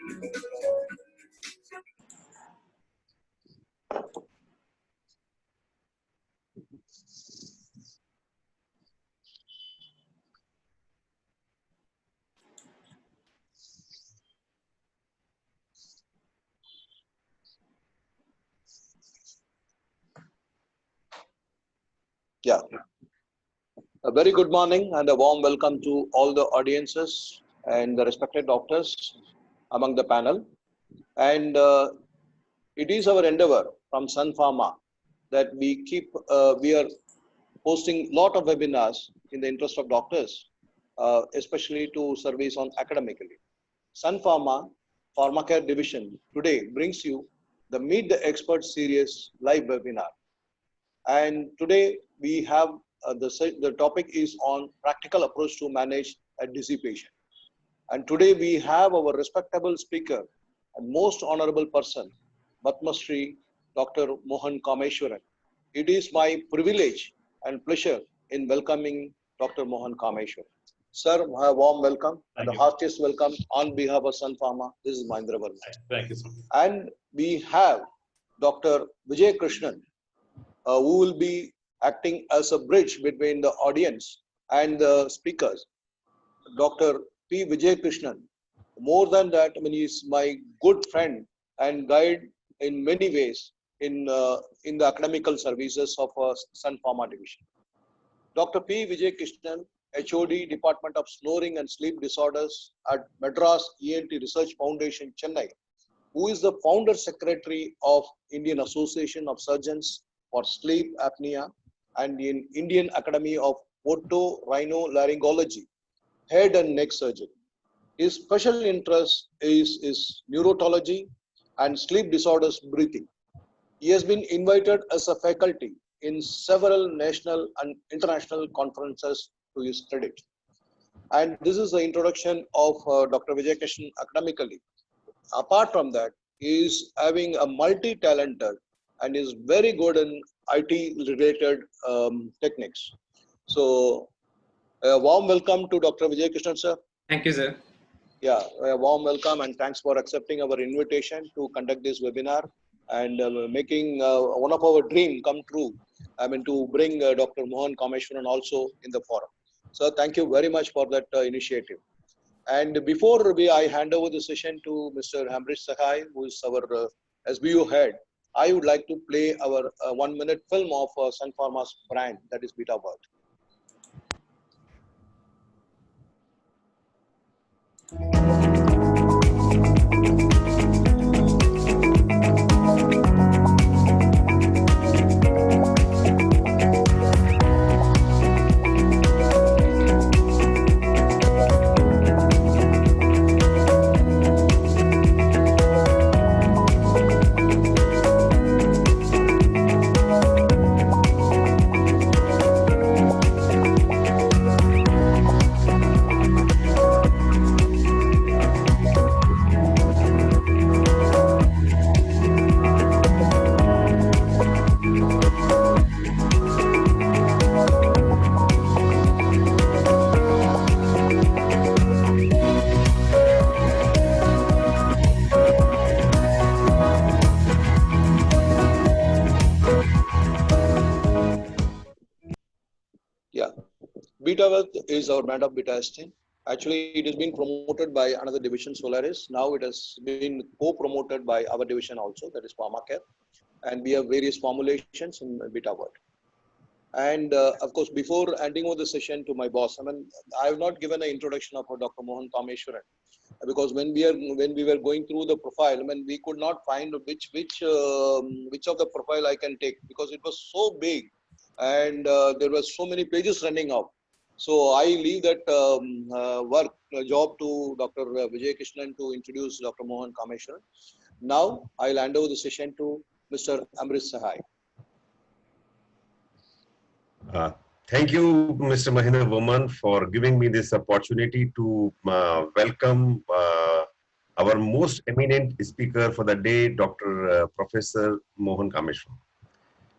Yeah. A very good morning and a warm welcome to all the audiences and the respected doctors among the panel. And it is our endeavor from Sun Pharma that we are posting lot of webinars in the interest of doctors, especially to service on academically. Sun Pharma Pharmacare division today brings you the Meet the Experts series live webinar. And today we have the topic is on practical approach to manage a dizzy patient. And today we have our respectable speaker and most honorable person, Padma Shri Dr. Mohan Kameswaran. It is my privilege and pleasure in welcoming Dr. Mohan Kameswaran. Sir, a warm welcome and the heartiest welcome on behalf of Sun Pharma. This is Mahendra Verma. Thank you so much. And we have Dr. Vijaya Krishnan, who will be acting as a bridge between the audience and the speakers. Dr. P. Vijaya Krishnan. More than that, I mean, he is my good friend and guide in many ways in the academical services of Sun Pharma division. Dr. P. Vijaya Krishnan, HOD, Department of Snoring and Sleep Disorders at Madras ENT Research Foundation, Chennai, who is the founder secretary of Indian Association of Surgeons for Sleep Apnea and in Indian Academy of Otorhinolaryngology, head and neck surgery. His special interest is neurology and sleep disorders breathing. He has been invited as a faculty in several national and international conferences to his credit. And this is the introduction of Dr. Vijay Krishnan academically. Apart from that, he is having a multi-talented and is very good in IT related techniques. So a warm welcome to Dr. Vijay Krishnan, sir. Thank you, sir. Yeah, a warm welcome and thanks for accepting our invitation to conduct this webinar and making one of our dream come true. I mean, to bring Dr. Mohan Kameswaran also in the forum. So thank you very much for that initiative. And before I hand over the session to Mr. Ambrish Sahai, who is our SBU head, I would like to play our 1-minute film of Sun Pharma's brand, that is Beta Word. Beta is our brand of beta-estine. Actually, it has been promoted by another division, Solaris. Now it has been co-promoted by our division also, that is Pharmacare. And we have various formulations in Beta Word. And of course, before handing over the session to my boss, I mean, I have not given an introduction of Dr. Mohan Kameswaran, because when we were going through the profile, I mean, we could not find which of the profile I can take, because it was so big and there were so many pages running out. So I leave that job to Dr. Vijay Krishnan to introduce Dr. Mohan Kameswaran. Now I'll hand over the session to Mr. Ambrish Sahai. Thank you, Mr. Mahendra Verma, for giving me this opportunity to welcome our most eminent speaker for the day, Dr. Professor Mohan Kameswaran.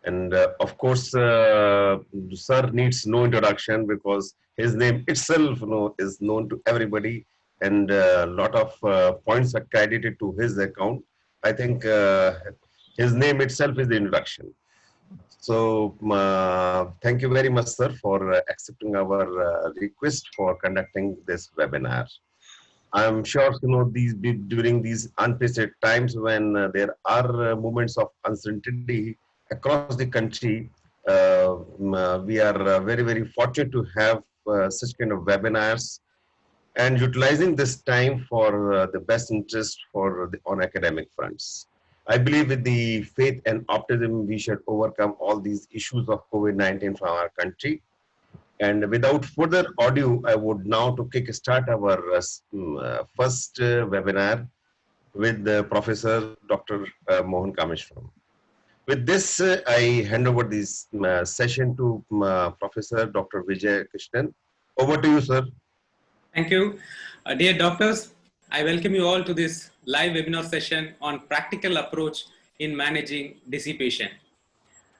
And of course, sir needs no introduction because his name itself is known to everybody. and a lot of points are credited to his account. I think his name itself is the introduction. So, thank you very much, sir, for accepting our request for conducting this webinar. I'm sure during these unprecedented times when there are moments of uncertainty across the country, we are very fortunate to have such kind of webinars and utilizing this time for the best interest for on academic fronts. I believe with the faith and optimism, we should overcome all these issues of COVID-19 from our country. And without further ado, I would now to kickstart our first webinar with Professor Dr. Mohan Kameswaran. With this, I hand over this session to Professor Dr. Vijaya Krishnan. Over to you, sir. Thank you. Dear doctors, I welcome you all to this live webinar session on practical approach in managing dissipation.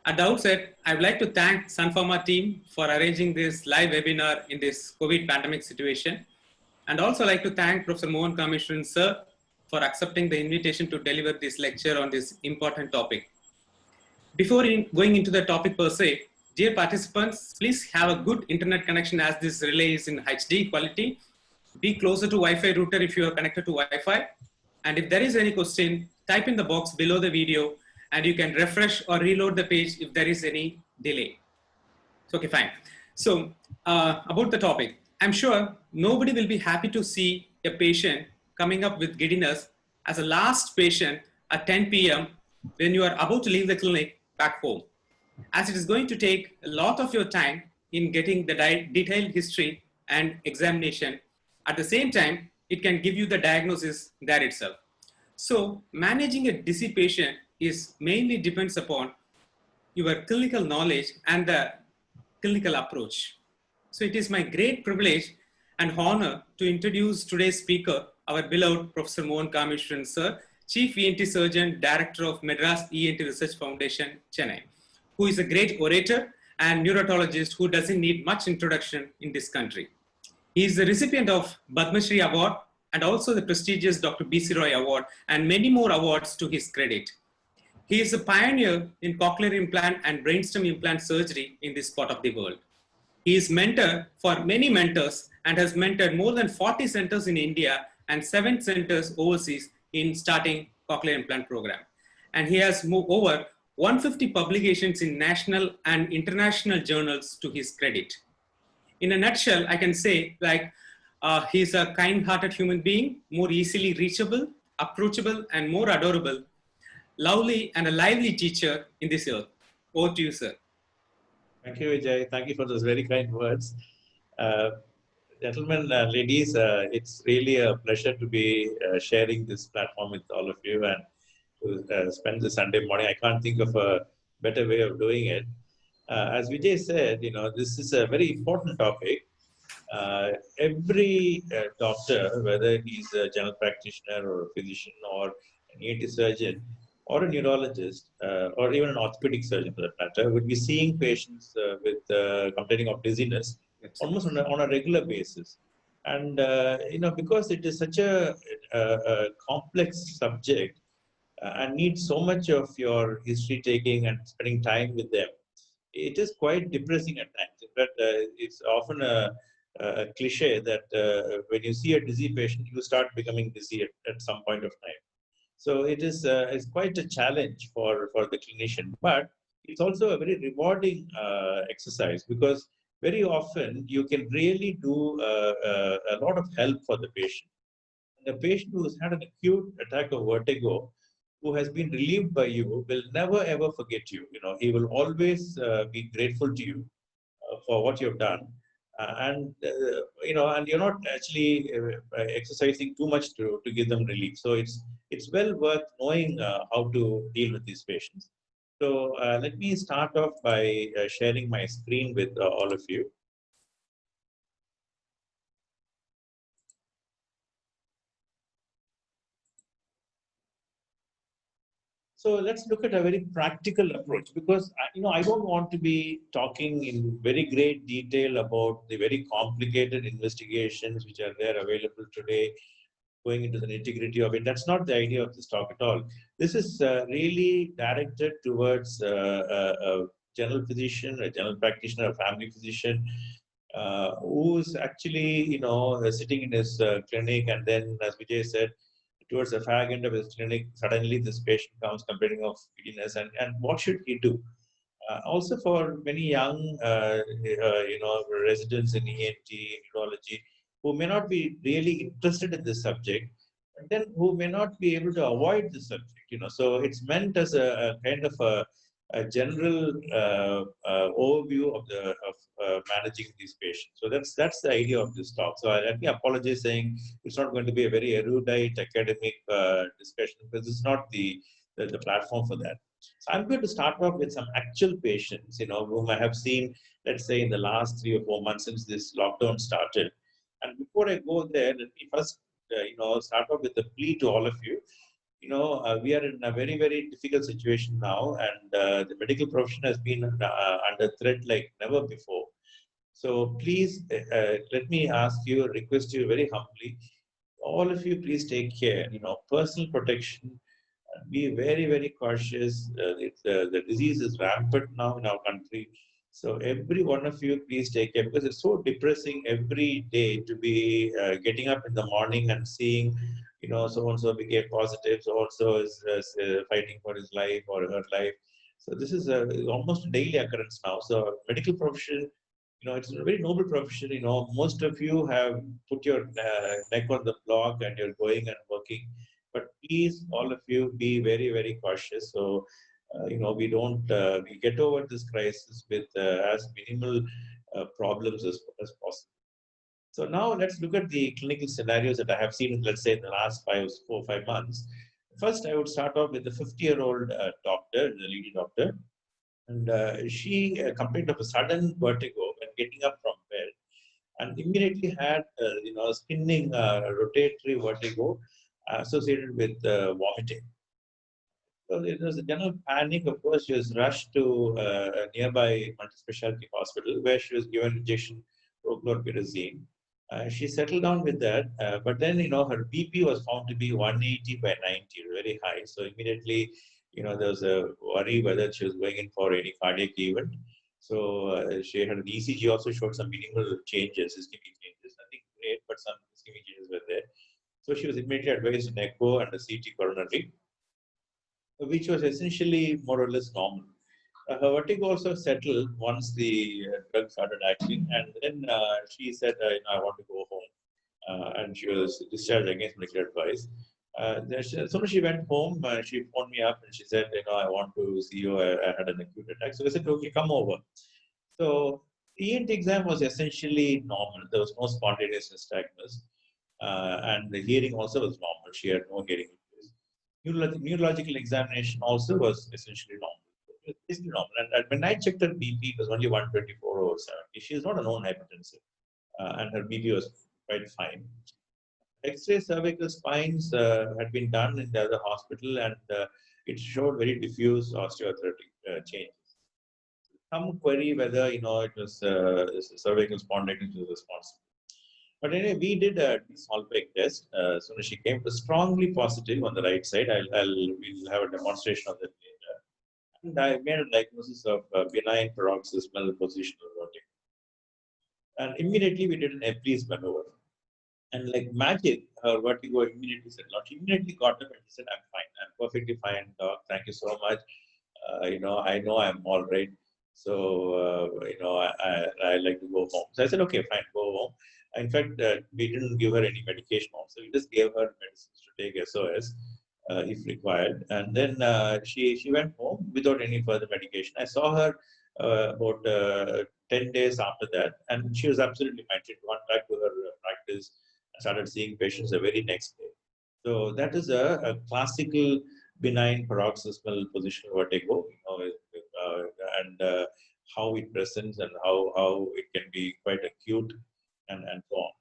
At the outset, I would like to thank Sun Pharma team for arranging this live webinar in this COVID pandemic situation, and also like to thank Professor Mohan Kameswaran sir for accepting the invitation to deliver this lecture on this important topic. Before going into the topic per se, dear participants, please have a good internet connection as this relay is in HD quality. Be closer to Wi-Fi router if you are connected to Wi-Fi. And if there is any question, type in the box below the video and you can refresh or reload the page if there is any delay. So, okay, fine. So about the topic, I'm sure nobody will be happy to see a patient coming up with giddiness as a last patient at 10 p.m. when you are about to leave the clinic back home, as it is going to take a lot of your time in getting the detailed history and examination. At the same time, it can give you the diagnosis there itself. So managing a dizzy patient is mainly depends upon your clinical knowledge and the clinical approach. So it is my great privilege and honor to introduce today's speaker, our beloved Professor Mohan Kameswaran sir, Chief ENT Surgeon, Director of Madras ENT Research Foundation, Chennai, who is a great orator and neurologist who doesn't need much introduction in this country. He is the recipient of Padma Shri Award and also the prestigious Dr. B.C. Roy Award and many more awards to his credit. He is a pioneer in cochlear implant and brainstem implant surgery in this part of the world. He is mentor for many mentors and has mentored more than 40 centers in India and 7 centers overseas in starting cochlear implant program. And he has over 150 publications in national and international journals to his credit. In a nutshell, I can say he's a kind-hearted human being, more easily reachable, approachable, and more adorable, lovely and a lively teacher in this earth. Over to you, sir. Thank you, Vijay. Thank you for those very kind words. Gentlemen, ladies, it's really a pleasure to be sharing this platform with all of you and to spend the Sunday morning. I can't think of a better way of doing it. As Vijay said, this is a very important topic. Every doctor, whether he's a general practitioner or a physician or an ENT surgeon or a neurologist or even an orthopedic surgeon for that matter, would be seeing patients with complaining of dizziness almost on a regular basis. And, because it is such a complex subject and needs so much of your history taking and spending time with them, it is quite depressing at times. In fact, it's often a cliche that when you see a dizzy patient, you start becoming dizzy at some point of time. So it is it's quite a challenge for the clinician, but it's also a very rewarding exercise because very often you can really do a lot of help for the patient. The patient who has had an acute attack of vertigo, who has been relieved by you, will never ever forget you. He will always be grateful to you for what you've done. And you're not actually exercising too much to give them relief. So it's well worth knowing how to deal with these patients. So let me start off by sharing my screen with all of you. So let's look at a very practical approach, because I don't want to be talking in very great detail about the very complicated investigations which are there available today, going into the nitty-gritty of it. That's not the idea of this talk at all. This is really directed towards a general physician, a general practitioner, a family physician, who is actually, sitting in his clinic, and then, as Vijay said, towards the fag end of his clinic, suddenly this patient comes complaining of giddiness, and what should he do? Also, for many young, residents in ENT, neurology, who may not be really interested in this subject, and then who may not be able to avoid the subject. So it's meant as a kind of a general overview of managing these patients. So that's the idea of this talk. So let me apologize, saying it's not going to be a very erudite academic discussion, because this is not the platform for that. So I'm going to start off with some actual patients, whom I have seen, let's say, in the last 3 or 4 months since this lockdown started. And before I go there, let me first, start off with a plea to all of you. We are in a very, very difficult situation now, and the medical profession has been under threat like never before. So please, let me ask you, request you very humbly, all of you, please take care. Personal protection. Be very, very cautious. The disease is rampant now in our country. So every one of you, please take care, because it's so depressing every day to be getting up in the morning and seeing, so-and-so became positive, so-and-so is fighting for his life or her life. So this is almost a daily occurrence now. So medical profession, it's a very noble profession. Most of you have put your neck on the block and you're going and working. But please, all of you, be very, very cautious. So, we get over this crisis with as minimal problems as possible. So now let's look at the clinical scenarios that I have seen, let's say, in the last 4 or 5 months. First, I would start off with the 50-year-old doctor, the lady doctor. And she complained of a sudden vertigo when getting up from bed, and immediately had, spinning rotatory vertigo associated with vomiting. So there was a general panic. Of course, she was rushed to a nearby multi-specialty hospital, where she was given injection prochlorperazine. She settled down with that, but then, her BP was found to be 180 by 90, very high. So immediately, there was a worry whether she was going in for any cardiac event. So she had an ECG, also showed some minimal changes, ischemic changes. Nothing great, but some ischemic changes were there. So she was immediately advised an echo and a CT coronary, which was essentially more or less normal. Her vertigo also settled once the drug started acting, and then she said, I want to go home. And she was discharged against medical advice. As soon as she went home, she phoned me up and she said, I want to see you. I had an acute attack. So I said, okay, come over. So the ENT exam was essentially normal. There was no spontaneous nystagmus. And the hearing also was normal. She had no hearing issues. Neurological examination also was essentially normal. It's normal. And when I checked her BP, it was only 124 over 70. She is not a known hypertensive. And her BP was quite fine. X-ray cervical spines had been done in the other hospital, and it showed very diffuse osteoarthritic changes. Some query whether it was cervical spondylitis was responsible. But anyway, we did a Solveig test. As soon as she came, it was strongly positive on the right side. We'll have a demonstration of that later. And I made a diagnosis of benign paroxysmal positional vertigo. And immediately we did an Epley's maneuver. And like magic, her vertigo immediately settled out. She immediately got up and she said, I'm fine. I'm perfectly fine, doc. Thank you so much. I know I'm all right. So, I like to go home. So I said, okay, fine, go home. In fact, we didn't give her any medication also. We just gave her medicines to take SOS if required. And then she went home without any further medication. I saw her about 10 days after that, and she was absolutely fine. She went back to her practice, started seeing patients the very next day. So that is a classical benign paroxysmal positional vertigo, and how it presents and how it can be quite acute and so on.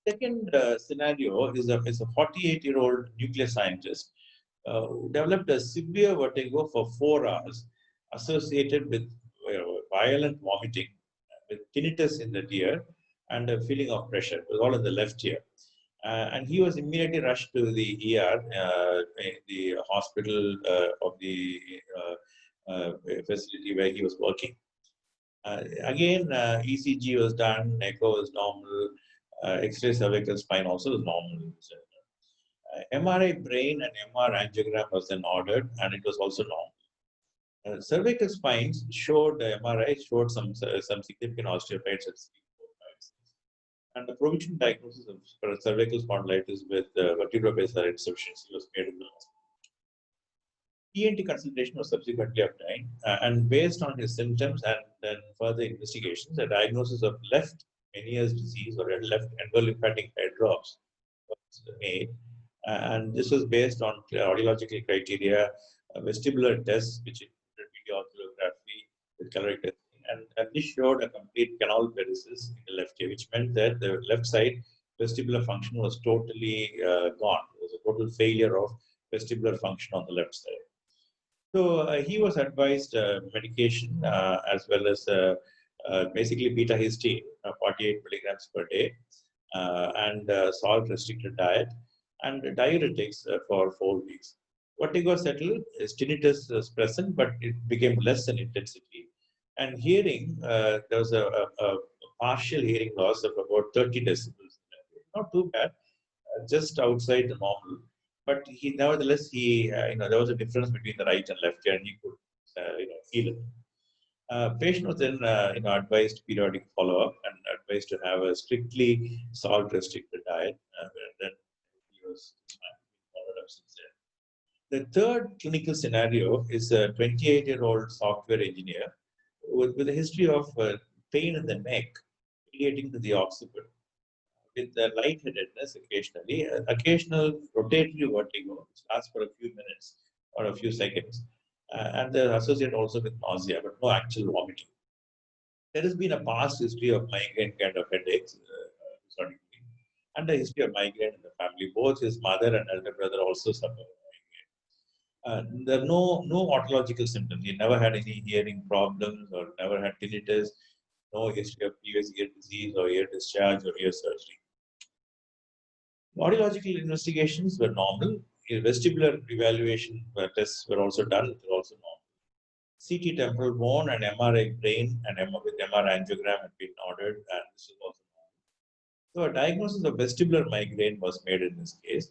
The second scenario is a 48-year-old nuclear scientist developed a severe vertigo for 4 hours associated with violent vomiting, with tinnitus in the ear, and a feeling of pressure. It was all in the left ear. And he was immediately rushed to the ER, in the hospital of the facility where he was working. Again, ECG was done, echo was normal, X-ray cervical spine also was normal. MRI brain and MR angiogram was then ordered, and it was also normal. Cervical spines showed, MRI showed some significant osteophytes at 3, 4, 5, 6. And the provisional diagnosis of cervical spondylitis with vertebropapillary insufficiency was made in the hospital. ENT consultation was subsequently obtained, and based on his symptoms and then further investigations, a diagnosis of left Meniere's disease or left endolymphatic hydrops was made. And this was based on audiological criteria, vestibular tests, which included videoculography with caloric testing, and this showed a complete canal paresis in the left ear, which meant that the left side vestibular function was totally gone. There was a total failure of vestibular function on the left side. So he was advised medication as well as basically beta histine, 48 milligrams per day, and salt restricted diet, and diuretics for 4 weeks. Vertigo settled, tinnitus was present, but it became less in intensity. And hearing, there was a partial hearing loss of about 30 decibels. Not too bad, just outside the normal. But nevertheless, there was a difference between the right and left ear, and he could, feel it. Patient was then, advised periodic follow-up and advised to have a strictly salt-restricted diet. And then he was followed up since then. The third clinical scenario is a 28-year-old software engineer with a history of pain in the neck relating to the occiput, with lightheadedness occasionally, occasional rotatory vertigo, which lasts for a few minutes or a few seconds, and they're associated also with nausea, but no actual vomiting. There has been a past history of migraine kind of headaches, and a history of migraine in the family. Both his mother and elder brother also suffer from migraine. There are no otological symptoms. He never had any hearing problems or never had tinnitus, no history of previous ear disease or ear discharge or ear surgery. Audiological investigations were normal. Vestibular evaluation tests were also done. It was also normal. CT temporal bone and MRI brain and with MR angiogram had been ordered, and this was also normal. So a diagnosis of vestibular migraine was made in this case.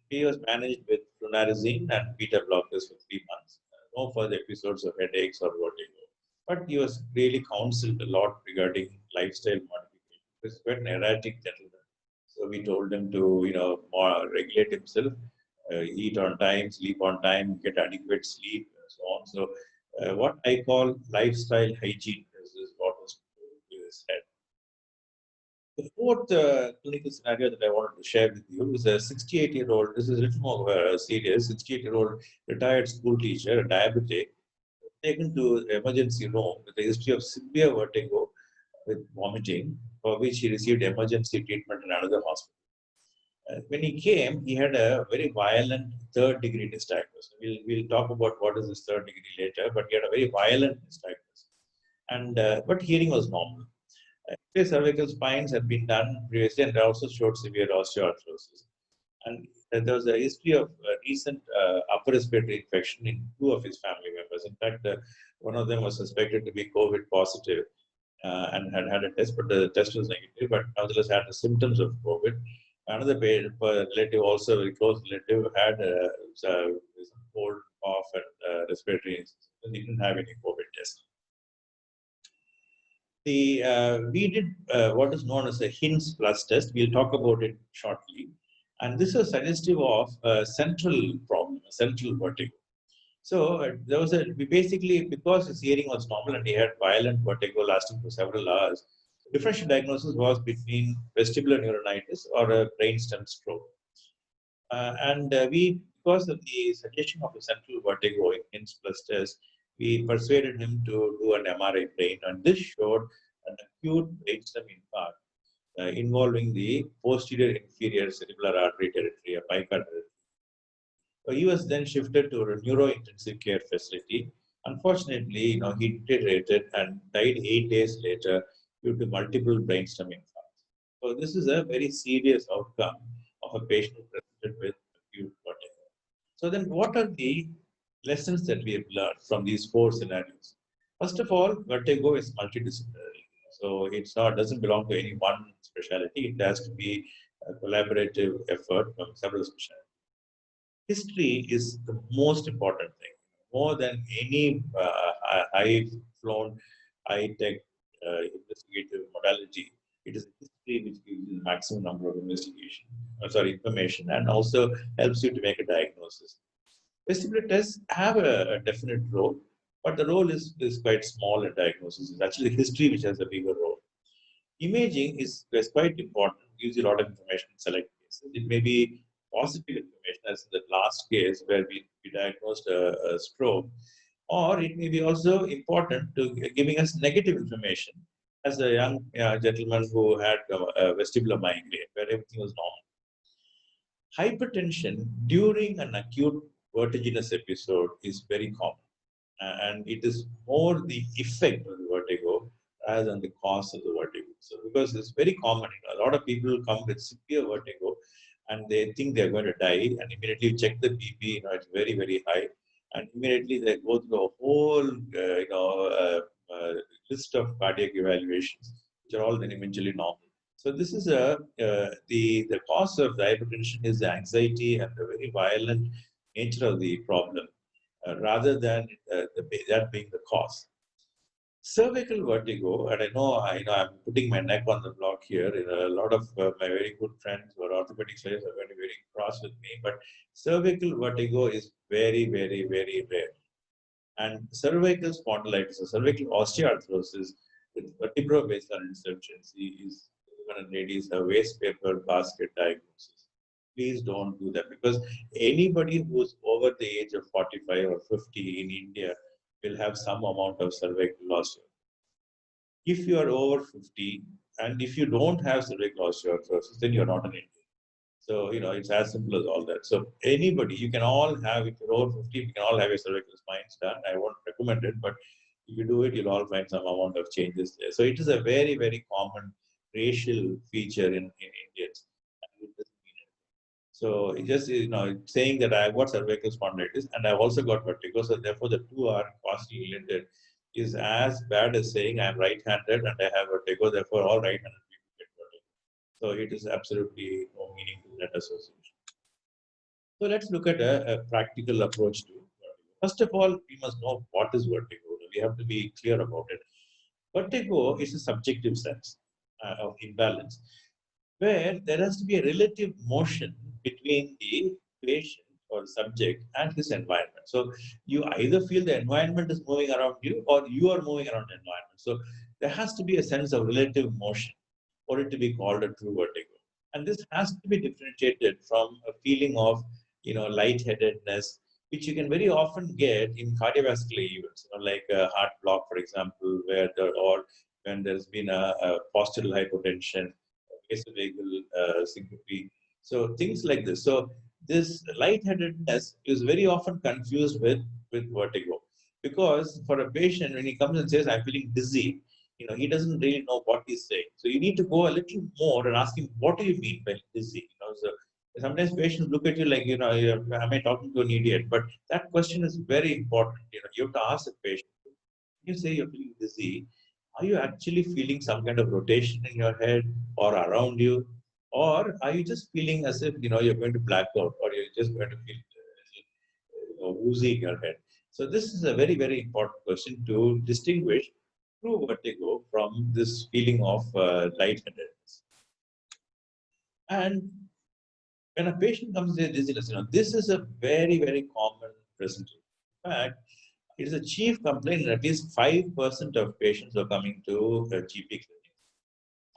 He was managed with flunarizine and beta blockers for 3 months. No further episodes of headaches or vertigo. But he was really counseled a lot regarding lifestyle modification. He was quite an erratic gentleman. So we told him to, regulate himself, eat on time, sleep on time, get adequate sleep, and so on. So what I call lifestyle hygiene is what was said. The fourth clinical scenario that I wanted to share with you is a 68-year-old, this is a little more serious, 68-year-old retired school teacher, a diabetic, taken to the emergency room with a history of severe vertigo with vomiting, for which he received emergency treatment in another hospital. When he came, he had a very violent third-degree nystagmus. We'll talk about what is this third degree later, but he had a very violent nystagmus. And but hearing was normal. Cervical spines had been done previously, and they also showed severe osteoarthrosis. And there was a history of recent upper respiratory infection in 2 of his family members. In fact, one of them was suspected to be COVID positive and had a test, but the test was negative, but nevertheless had the symptoms of COVID. Another relative, also very close relative, had cold, cough, and respiratory symptoms. He didn't have any COVID test. We did what is known as a Hinds plus test. We'll talk about it shortly. And this is suggestive of a central problem, a central vertigo. So there was basically, because his hearing was normal and he had violent vertigo lasting for several hours, the differential diagnosis was between vestibular neuronitis or a brainstem stroke. Because of the suggestion of a central vertigo in Hinds plus test, we persuaded him to do an MRI brain, and this showed an acute brainstem infarct involving the posterior inferior cerebral artery territory, a pica territory. He was then shifted to a neuro-intensive care facility. Unfortunately, he deteriorated and died 8 days later due to multiple brainstem infarcts. So this is a very serious outcome of a patient presented with acute vertigo. So then what are the lessons that we have learned from these four scenarios? First of all, vertigo is multidisciplinary. So doesn't belong to any one specialty. It has to be a collaborative effort from several specialties. History is the most important thing. More than any high-flown, high-tech investigative modality, it is history which gives you the maximum number of information, and also helps you to make a diagnosis. Vestibular tests have a definite role, but the role is quite small in diagnosis. It's actually history which has a bigger role. Imaging is quite important, gives you a lot of information in select cases. It may be positive information, as in the last case where we diagnosed a stroke, or it may be also important to giving us negative information, as a young gentleman who had a vestibular migraine, where everything was normal. Hypertension during an acute vertiginous episode is very common, and it is more the effect of the vertigo rather than the cause of the vertigo. So, because it's very common, a lot of people come with severe vertigo and they think they're going to die, and immediately check the BP, it's very, very high, and immediately they go through a whole, list of cardiac evaluations, which are all then eventually normal. So this is the cause of the hypertension is the anxiety and the very violent nature of the problem, rather than that being the cause. Cervical vertigo, and I know I'm putting my neck on the block here. A lot of my very good friends who are orthopedic surgeons are going to be very cross with me, but cervical vertigo is very, very, very rare. And cervical spondylitis or cervical osteoarthrosis with vertebro-basal insufficiency is when ladies have waste paper basket diagnosis. Please don't do that, because anybody who's over the age of 45 or 50 in India will have some amount of cervical osteoarthritis. If you are over 50 and if you don't have cervical osteoarthritis, then you're not an Indian. So, it's as simple as all that. So anybody, you can all have, if you're over 50, you can all have your cervical spines done. I won't recommend it, but if you do it, you'll all find some amount of changes there. So it is a very, very common racial feature in Indians. So it just, saying that I've got cervical spondylitis and I've also got vertigo, so therefore the two are closely related, is as bad as saying I'm right-handed and I have vertigo, therefore all right-handed people get vertigo. So it is absolutely no meaning to that association. So let's look at a practical approach to vertigo. First of all, we must know what is vertigo. We have to be clear about it. Vertigo is a subjective sense of imbalance, where there has to be a relative motion between the patient or subject and his environment. So you either feel the environment is moving around you or you are moving around the environment. So there has to be a sense of relative motion for it to be called a true vertigo. And this has to be differentiated from a feeling of, lightheadedness, which you can very often get in cardiovascular events, like a heart block, for example, or when there's been a postural hypotension, vasovagal syncope. So things like this. So this lightheadedness is very often confused with vertigo, because for a patient, when he comes and says, "I'm feeling dizzy," he doesn't really know what he's saying. So you need to go a little more and ask him, "What do you mean by dizzy?" So sometimes patients look at you like, am I talking to an idiot? But that question is very important. You have to ask the patient. When you say you're feeling dizzy, are you actually feeling some kind of rotation in your head or around you? Or are you just feeling as if, you're going to black out, or you're just going to feel woozy in your head? So this is a very, very important question to distinguish true vertigo from this feeling of lightheadedness. And when a patient comes with dizziness, this is a very, very common presentation. In fact, it is a chief complaint in at least 5% of patients who are coming to GP clinics.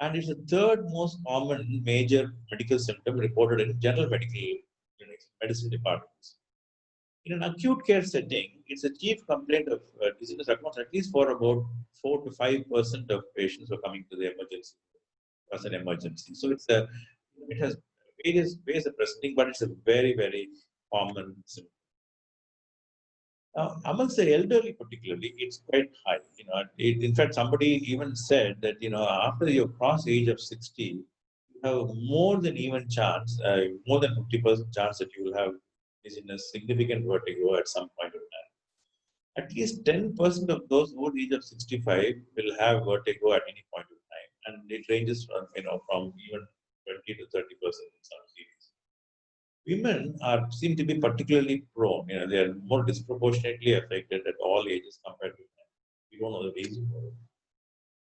And it's the third most common major medical symptom reported in general medical clinics, medicine departments. In an acute care setting, it's a chief complaint of dizziness accounts at least for about 4 to 5% of patients who are coming to the emergency as an emergency. So it has various ways of presenting, but it's a very, very common symptoms. Now, amongst the elderly particularly, it's quite high. In fact, somebody even said that, after you cross age of 60, you have more than even chance, more than 50% chance that you will have dizziness, significant vertigo at some point of time. At least 10% of those over the age of 65 will have vertigo at any point of time. And it ranges from, from even 20 to 30% in some cases. Women seem to be particularly prone. They are more disproportionately affected at all ages compared to men. We don't know the reason for it.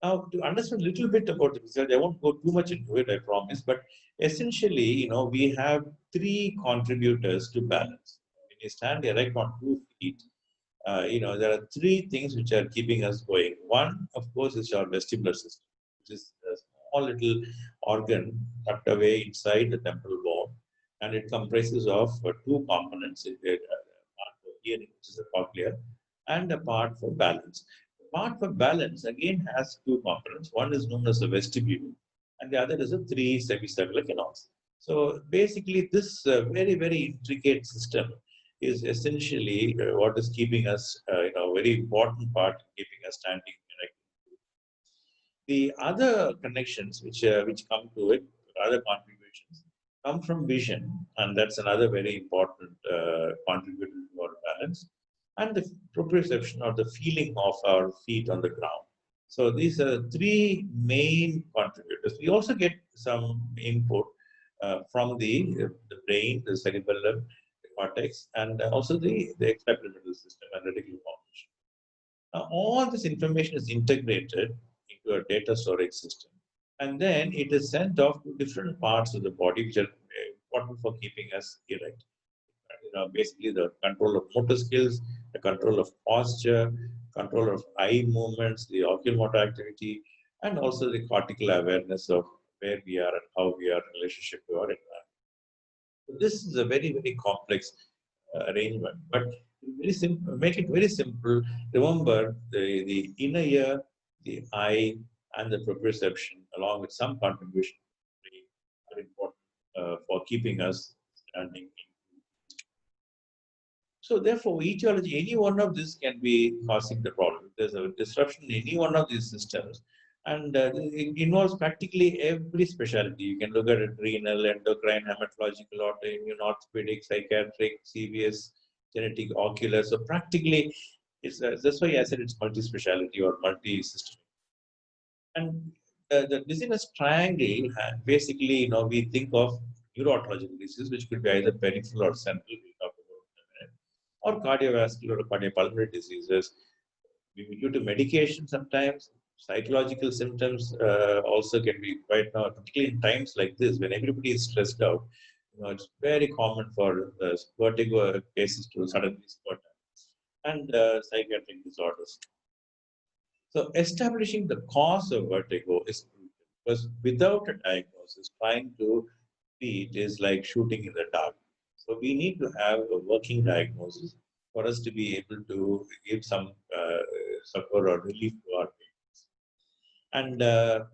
Now, to understand a little bit about the research, I won't go too much into it, I promise. But essentially, we have three contributors to balance. When you stand erect on 2 feet, there are three things which are keeping us going. One, of course, is our vestibular system, which is a small little organ tucked away inside the temporal bone. And it comprises of two components, a part for hearing, which is the cochlea, and a part for balance. The part for balance, again, has two components. One is known as the vestibule, and the other is a three semicircular canals. So basically, this very, very intricate system is essentially what is keeping us, very important part, keeping us standing erect. The other connections which come to it, other contributions, come from vision, and that's another very important contributor to our balance, and the proprioception or the feeling of our feet on the ground. So these are three main contributors. We also get some input from the brain, the cerebellum, the cortex, and also the extrapyramidal system and reticular formation. Now, all this information is integrated into a data storage system. And then it is sent off to different parts of the body, which are important for keeping us erect. Basically the control of motor skills, the control of posture, control of eye movements, the oculomotor activity, and also the cortical awareness of where we are and how we are in relationship to our environment. So this is a very, very complex arrangement, but very simple, make it very simple. Remember the inner ear, the eye, and the proprioception, along with some contribution, are important for keeping us standing. So therefore, etiology, any one of these can be causing the problem. There's a disruption in any one of these systems, and it involves practically every specialty. You can look at it: renal, endocrine, hematological, autoimmune, orthopedic, psychiatric, CVS, genetic, ocular. So practically, that's why I said it's multi-specialty or multi-system. And the dizziness triangle, basically, we think of neurological disease, which could be either peripheral or central. We'll talk about in a minute, or cardiovascular or cardiopulmonary diseases. Due to medication, sometimes psychological symptoms also can be quite, particularly in times like this when everybody is stressed out. It's very common for vertigo cases to suddenly spurt, and psychiatric disorders. So establishing the cause of vertigo is crucial, because without a diagnosis, trying to treat is like shooting in the dark. So we need to have a working diagnosis for us to be able to give some support or relief to our patients. And a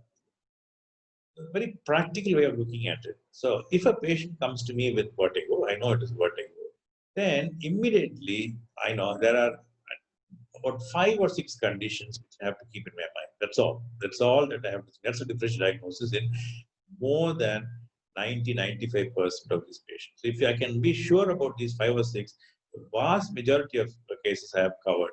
very practical way of looking at it. So if a patient comes to me with vertigo, I know it is vertigo, then immediately I know there are about 5 or 6 conditions which I have to keep in my mind. That's all. That's all that I have to. That's a differential diagnosis in more than 90-95% of these patients. So if I can be sure about these 5 or 6, the vast majority of the cases I have covered.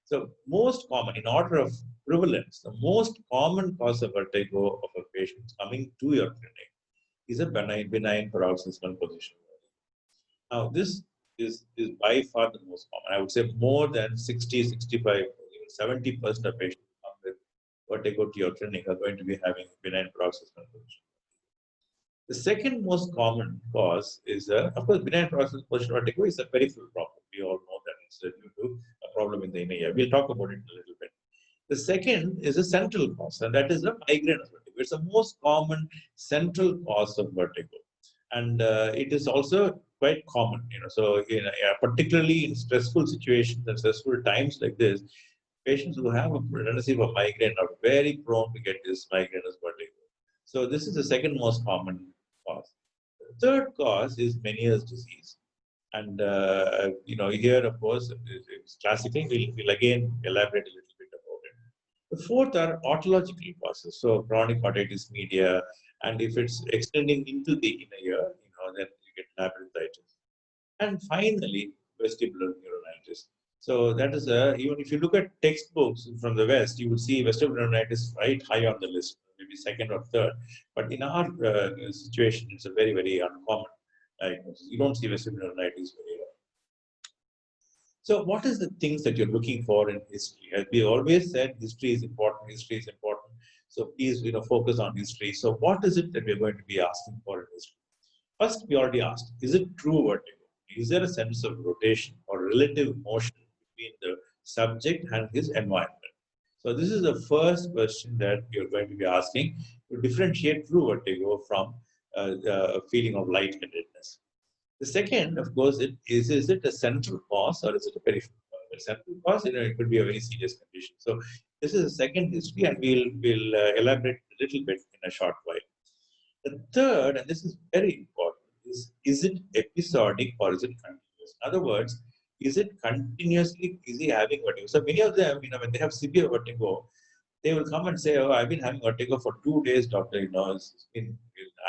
So most common, in order of prevalence, the most common cause of vertigo of a patient coming to your clinic is a benign paroxysmal position. Now this is by far the most common. I would say more than 60, 65, even 70% of patients who come with vertigo to your clinic are going to be having benign paroxysmal position. The second most common cause is, of course, benign paroxysmal position vertigo is a peripheral problem. We all know that it's due to a problem in the inner ear. We'll talk about it in a little bit. The second is a central cause, and that is the migraine of vertigo. It's the most common central cause of vertigo. And it is also quite common, So, particularly in stressful situations and stressful times like this, patients who have a tendency for migraine are very prone to get this migraine as vertigo. So, this is the second most common cause. The third cause is Meniere's disease. And here, of course, it's classical. We'll again elaborate a little bit about it. The fourth are otological causes. So chronic otitis media, and if it's extending into the inner ear, then you get labyrinthitis. And finally, vestibular neuronitis. So that is even if you look at textbooks from the West, you would see vestibular neuronitis right high on the list, maybe second or third. But in our situation, it's a very, very uncommon diagnosis. You don't see vestibular neuronitis very often. So what is the things that you're looking for in history? As we always said, history is important, history is important. So please, focus on history. So what is it that we're going to be asking for in history? First, we already asked, is it true vertigo? Is there a sense of rotation or relative motion between the subject and his environment? So this is the first question that you're going to be asking to differentiate true vertigo from a feeling of lightheadedness. The second, of course, is it a central cause or is it a peripheral cause? A central cause, it could be a very serious condition. So this is a second history, and we'll elaborate a little bit in a short while. The third, and this is very important, is it episodic or is it continuous? In other words, is it continuously, is he having vertigo? So many of them, when they have severe vertigo, they will come and say, oh, I've been having vertigo for 2 days, doctor, it's been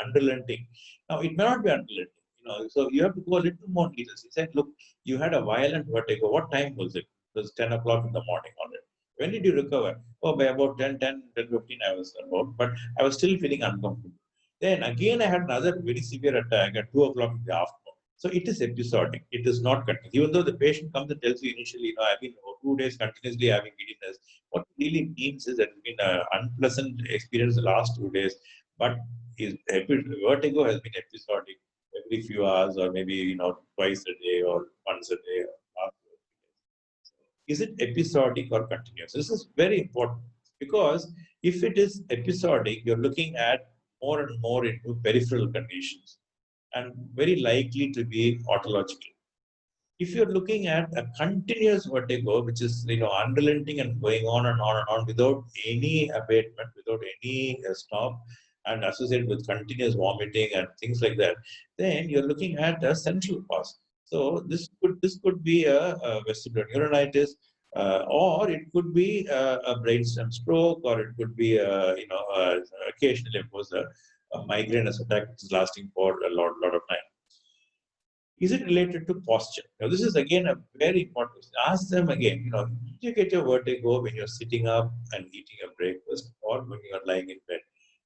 unrelenting. Now, it may not be unrelenting, so you have to go a little more details. He said, look, you had a violent vertigo. What time was it? It was 10 o'clock in the morning already. When did you recover? Oh, by about 10, 15 I was about, but I was still feeling uncomfortable. Then again, I had another very severe attack at 2 o'clock in the afternoon. So it is episodic. It is not continuous. Even though the patient comes and tells you initially, I've been 2 days continuously having giddiness, what it really means is that it's been an unpleasant experience the last 2 days, but his vertigo has been episodic every few hours or maybe, twice a day or once a day. Is it episodic or continuous? This is very important because if it is episodic, you're looking at more and more into peripheral conditions and very likely to be otological. If you're looking at a continuous vertigo, which is unrelenting and going on and on and on without any abatement, without any stop, and associated with continuous vomiting and things like that, then you're looking at a central cause. So this could be a vestibular neuronitis, or it could be a brainstem stroke, or it could be occasionally, of course, a migraine attack which is lasting for a lot of time. Is it related to posture? Now, this is again a very important question. Ask them again, did you get your vertigo when you're sitting up and eating a breakfast or when you're lying in bed?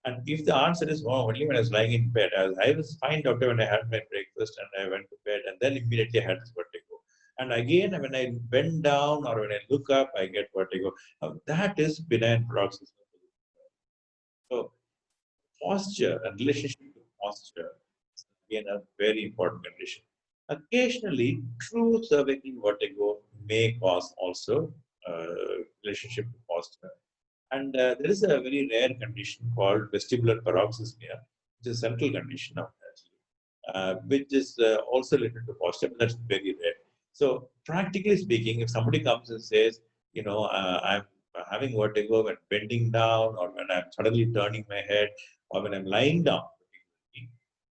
And if the answer is, oh, only when I was lying in bed, I was fine, doctor, when I had my breakfast and I went to bed and then immediately I had this vertigo. And again, when I bend down or when I look up, I get vertigo. Now, that is benign paroxysmal. So, posture and relationship to posture is again a very important condition. Occasionally, true cervical vertigo may cause also relationship to posture. And there is a very rare condition called vestibular paroxysmia, which is a central condition now, actually, which is also related to posture, but that's very rare. So, practically speaking, if somebody comes and says, I'm having vertigo when bending down, or when I'm suddenly turning my head, or when I'm lying down,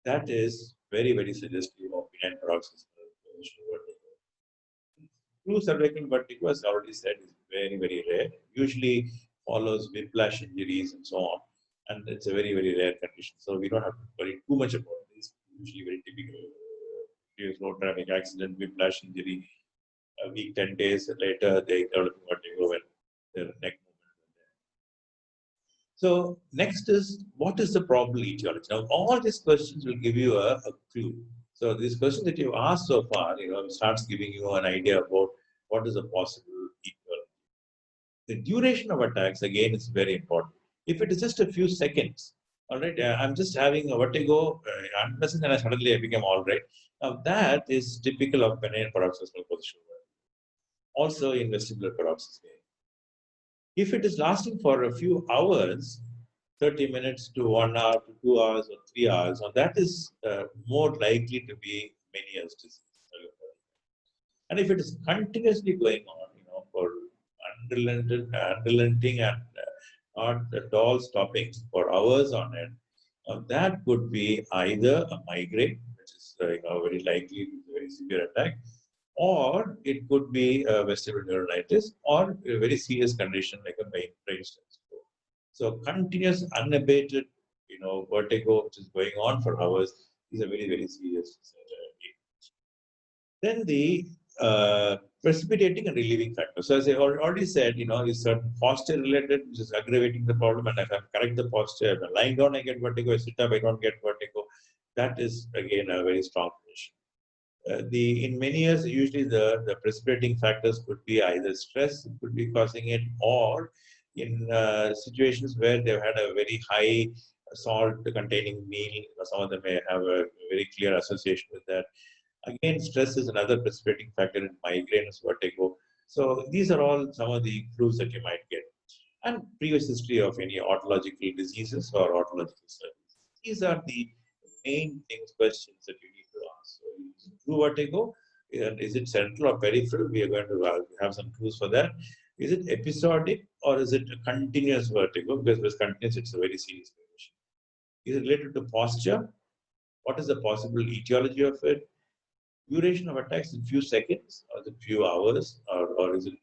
that is very, very suggestive of benign paroxysmal vertigo. True cervical vertigo, as I already said, is very, very rare. Usually follows whiplash injuries and so on. And it's a very, very rare condition. So we don't have to worry too much about this. Usually very typical. Road traffic accident, whiplash injury. A week, 10 days later, they develop vertigo and their neck movement. So next is, what is the probable etiology? Now, all these questions will give you a clue. So this question that you've asked so far, starts giving you an idea about what is a possible etiology. The duration of attacks, again, is very important. If it is just a few seconds, all right, I'm just having a vertigo, unpleasant, and suddenly I become all right. Now, that is typical of benign paroxysmal positional vertigo. Also in vestibular paroxysmia. If it is lasting for a few hours, 30 minutes to 1 hour to 2 hours or 3 hours, now that is more likely to be Meniere's disease. And if it is continuously going on, for unrelenting and not at all stopping for hours on end, that could be either a migraine, which is very likely, very very severe attack, or it could be vestibular neuritis, or a very serious condition like a brainstem stroke. So continuous unabated, vertigo which is going on for hours is a very, very serious then the precipitating and relieving factor. So as I already said, is certain posture related, which is aggravating the problem, and if I correct the posture, if I'm lying down, I get vertigo, I sit up, I don't get vertigo. That is again a very strong condition. In many years, usually the precipitating factors could be either stress, it could be causing it, or in situations where they've had a very high salt-containing meal, some of them may have a very clear association with that. Again, stress is another precipitating factor in migraine as vertigo. So these are all some of the clues that you might get. And previous history of any autological diseases or autological surgeries. These are the main questions that you need to ask. So, true vertigo, is it central or peripheral? We are going to have some clues for that. Is it episodic or is it a continuous vertigo? Because if it's continuous, it's a very serious condition. Is it related to posture? What is the possible etiology of it? Duration of attacks in few seconds, or is it few hours, or is it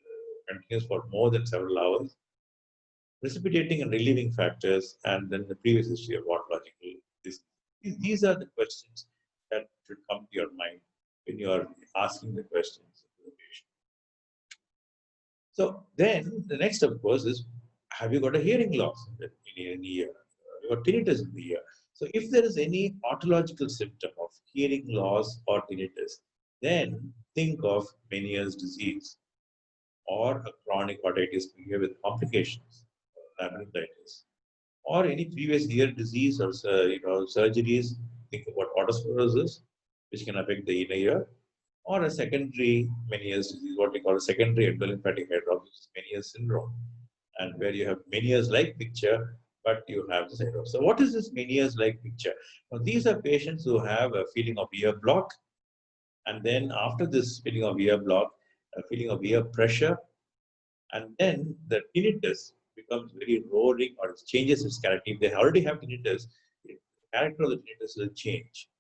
continuous for more than several hours? Precipitating and relieving factors, and then the previous history of autological disease. These are the questions that should come to your mind when you are asking the questions to the patient. So then the next, of course, is have you got a hearing loss in the ear? You got tinnitus in the ear. So if there is any autological symptom of hearing loss or tinnitus, then think of Meniere's disease or a chronic otitis media with complications, labyrinthitis, or any previous ear disease or surgeries. Think about otosclerosis, which can affect the inner ear, or a secondary Meniere's disease, what we call a secondary endolymphatic hydrops, which is Meniere's syndrome, and where you have Meniere's-like picture, but you have the syndrome. So what is this Meniere's-like picture? Now, these are patients who have a feeling of ear block, and then after this feeling of ear block, a feeling of ear pressure, and then the tinnitus becomes very roaring or it changes its character. If they already have tinnitus, the character of the tinnitus will change,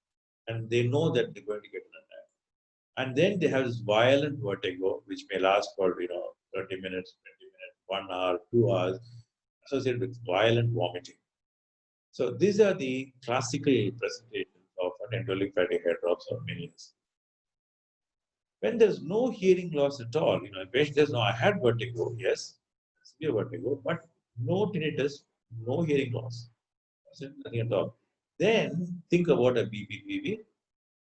and they know that they're going to get an attack. And then they have this violent vertigo, which may last for 30 minutes, 20 minutes, 1 hour, 2 hours, associated with violent vomiting. So these are the classical presentations of an endolymphatic hydrops or Meniere's. When there's no hearing loss at all, a patient says, no, I had vertigo, yes, severe vertigo, but no tinnitus, no hearing loss, nothing at all. Then think about a BPPV,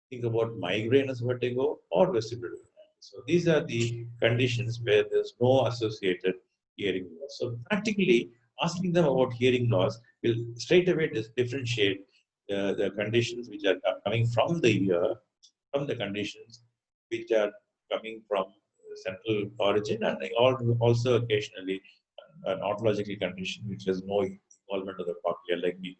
think about migraine as vertigo or vestibular neuritis. So these are the conditions where there's no associated hearing loss. So practically asking them about hearing loss will straight away differentiate the conditions which are coming from the ear, from the conditions which are coming from central origin, and also occasionally an autological condition which has no involvement of the cochlea like BPPV.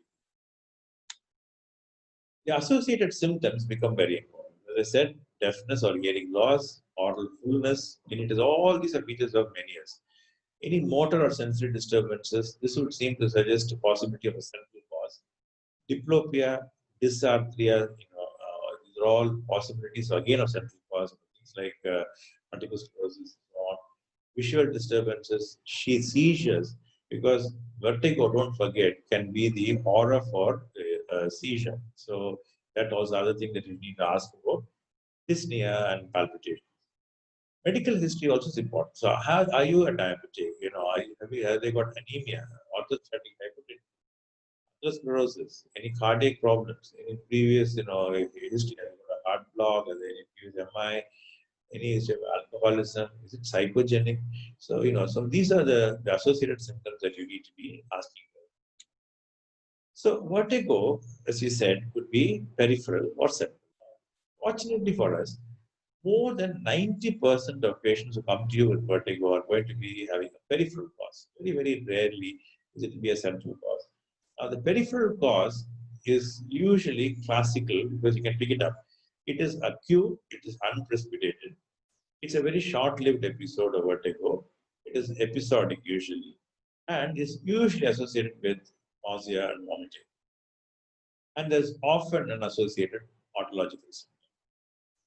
The associated symptoms become very important. As I said, deafness or hearing loss, oral fullness, tinnitus, all these are features of Meniere's. Any motor or sensory disturbances, this would seem to suggest a possibility of a central cause. Diplopia, dysarthria, these are all possibilities again of central cause. Things like multiple sclerosis, visual disturbances, seizures, because vertigo, don't forget, can be the aura for seizure. So that was the other thing that you need to ask about, dyspnea and palpitation. Medical history also is important. So are you a diabetic? Have they got anemia, orthostatic hypotension, atherosclerosis, any cardiac problems, any previous history, have you got a heart block, any previous MI, any history of alcoholism, is it psychogenic? So so these are the associated symptoms that you need to be asking. So vertigo, as you said, could be peripheral or central. Fortunately for us, more than 90% of patients who come to you with vertigo are going to be having a peripheral cause. Very, very rarely is it to be a central cause. Now, the peripheral cause is usually classical because you can pick it up. It is acute, it is unprecipitated. It's a very short-lived episode of vertigo. It is episodic usually, and is usually associated with nausea and vomiting. And there's often an associated autological symptom.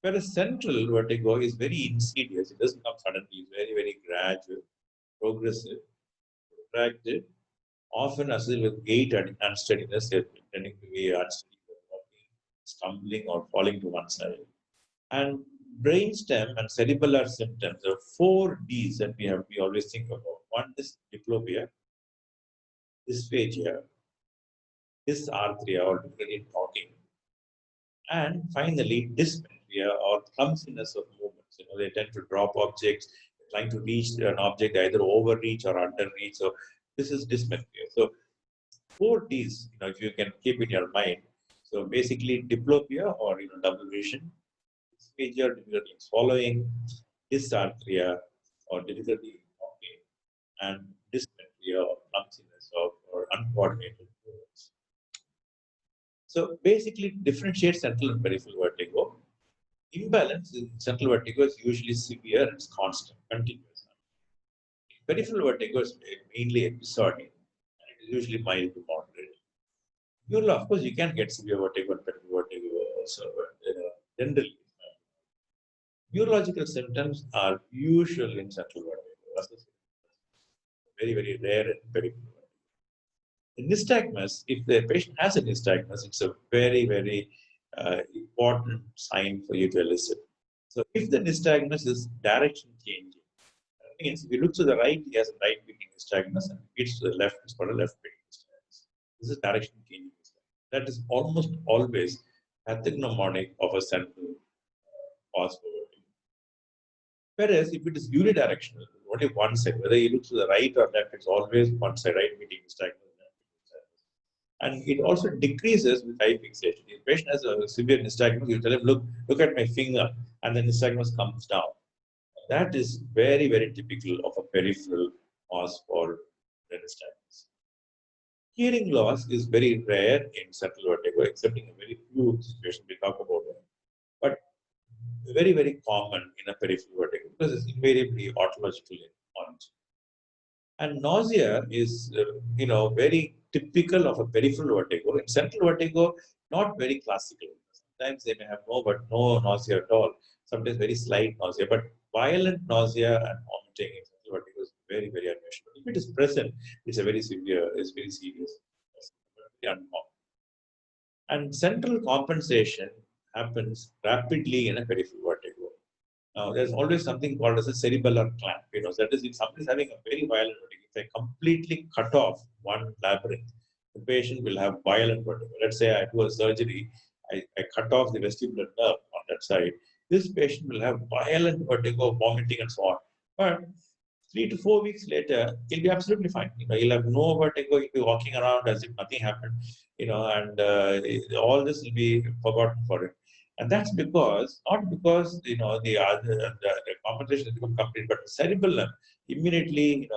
Whereas central vertigo is very insidious. It doesn't come suddenly. It's very, very gradual, progressive, protracted, often associated with gait and unsteadiness, tending to be unsteady, walking, stumbling, or falling to one side. And brainstem and cerebellar symptoms, there are 4 Ds that we always think about. One is diplopia, dysphagia, dysarthria or difficulty in talking, and finally dysmetria or clumsiness of movements. They tend to drop objects, trying to reach an object either overreach or underreach. So this is dysmetria. So 4 Ds, if you can keep in your mind. So basically diplopia or double vision, dysphagia, difficulty in swallowing, dysarthria or difficulty in talking, and dysmetria or clumsiness or uncoordinated movements. So basically differentiate central and peripheral vertigo. Imbalance in central vertigo is usually severe and it's constant, continuous. Peripheral vertigo is mainly episodic and it is usually mild to moderate. Of course, you can get severe vertigo and peripheral vertigo also, but generally, neurological symptoms are usual in central vertigo, very, very rare in peripheral vertigo. In nystagmus, if the patient has a nystagmus, it's a very, very important sign for you to elicit. So if the nystagmus is direction changing, that means if you look to the right, he has a right beating nystagmus, and if he to the left, it's got a left beating nystagmus. This is direction changing. That is almost always pathognomonic of a central cause for vertigo. Whereas if it is unidirectional, only one side, whether you look to the right or left, it's always one side, right beating nystagmus. And it also decreases with eye fixation. If the patient has a severe nystagmus, you tell him, look at my finger, and the nystagmus comes down. That is very, very typical of a peripheral cause for nystagmus. Hearing loss is very rare in central vertigo, except in a very few situations we talk about it. But very, very common in a peripheral vertigo because it's invariably autological in origin. And nausea is, very typical of a peripheral vertigo. In central vertigo, not very classical. Sometimes they may have no nausea at all. Sometimes very slight nausea, but violent nausea and vomiting in central vertigo is very, very unusual. If it is present, it's very serious, very uncommon. And central compensation happens rapidly in a peripheral vertigo. Now, there's always something called as a cerebellar clamp. That is, if somebody is having a very violent vertigo, if I completely cut off one labyrinth, the patient will have violent vertigo. Let's say I do a surgery, I cut off the vestibular nerve on that side. This patient will have violent vertigo, vomiting, and so on. But 3 to 4 weeks later, he'll be absolutely fine. He'll have no vertigo. He'll be walking around as if nothing happened. And all this will be forgotten for him. And that's not because the compensation has become complete, but the cerebellum immediately,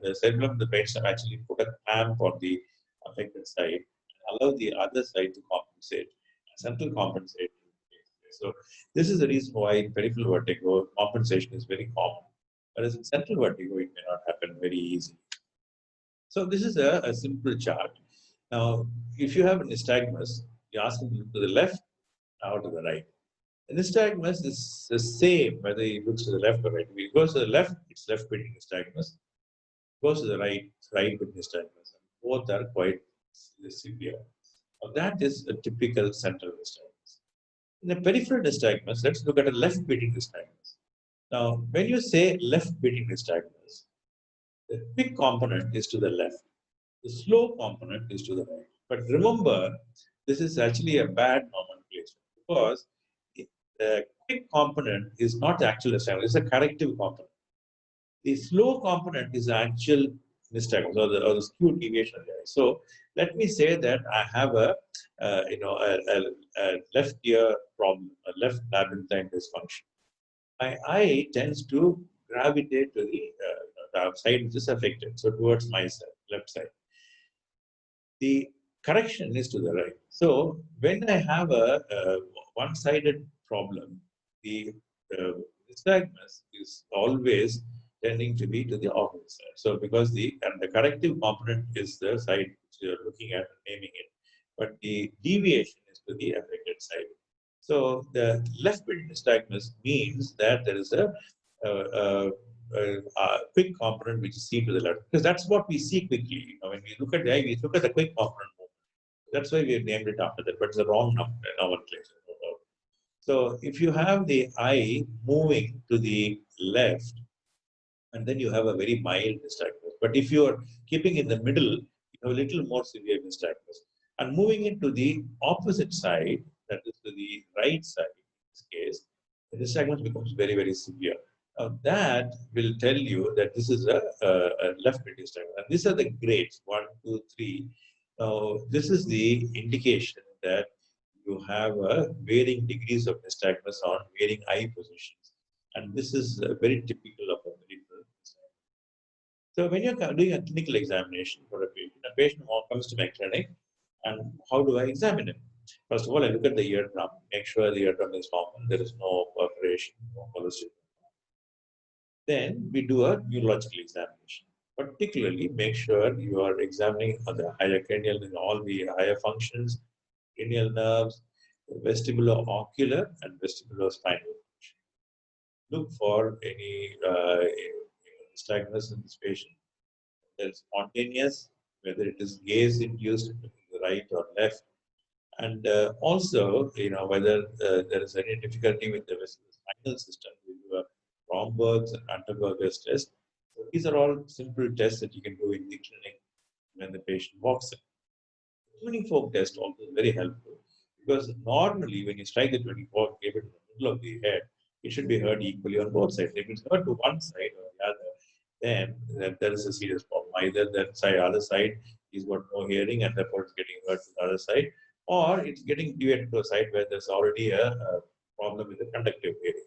the cerebellum, the brainstem actually put a clamp on the affected side and allow the other side to compensate, central compensation. So this is the reason why in peripheral vertigo compensation is very common, whereas in central vertigo it may not happen very easily. So this is a simple chart. Now, if you have a nystagmus, you ask him to look to the left or to the right. The nystagmus is the same whether he looks to the left or right. If he goes to the left, it's left beating nystagmus. Goes to the right, it's right beating nystagmus. Both are quite severe. Now, that is a typical central nystagmus. In the peripheral nystagmus, let's look at a left beating nystagmus. Now, when you say left beating nystagmus, the quick component is to the left. The slow component is to the right. But remember, this is actually a bad nomenclature because the quick component is not the actual nystagmus, it's a corrective component. The slow component is the actual nystagmus or the skewed deviation of the eye. So let me say that I have a left ear problem, a left labyrinthine dysfunction. My eye tends to gravitate to the side which is affected, so towards my side, left side. The correction is to the right. So when I have a one-sided problem, the nystagmus is always tending to be to the opposite side. So because the corrective component is the side which you are looking at and naming it, but the deviation is to the affected side. So the left mid nystagmus means that there is a quick component which is seen to the left, because that's what we see quickly. You know, when we look at the eye, we look at the quick component movement. That's why we have named it after that, but it's the wrong nomenclature. So if you have the eye moving to the left, and then you have a very mild nystagmus. But if you are keeping in the middle, you have a little more severe nystagmus. And moving into the opposite side, that is to the right side, in this case, the nystagmus becomes very, very severe. Now that will tell you that this is a left mid nystagmus. And these are the grades, 1, 2, 3. Now this is the indication that you have varying degrees of nystagmus on varying eye positions. And this is very typical of a peripheral nystagmus. So when you're doing a clinical examination for a patient comes to my clinic, and how do I examine him? First of all, I look at the eardrum, make sure the eardrum is normal, there is no perforation, no cholesterol. Then we do a neurological examination. Particularly, make sure you are examining the higher cranial and all the higher functions, cranial nerves, vestibulo-ocular and vestibulo-spinal function. Look for any nystagmus in this patient. Whether it's spontaneous, whether it is gaze-induced to the right or left, and also, whether there is any difficulty with the spinal system. We do a Romberg's and Unterberger's test. So these are all simple tests that you can do in the clinic when the patient walks in. The tuning fork test also is very helpful, because normally when you strike the tuning fork cable in the middle of the head, it should be heard equally on both sides. If it's heard to one side or the other, then there is a serious problem. Either that side, other side is got no hearing and therefore it's getting heard to the other side, or it's getting deviated to a side where there's already a problem with the conductive hearing.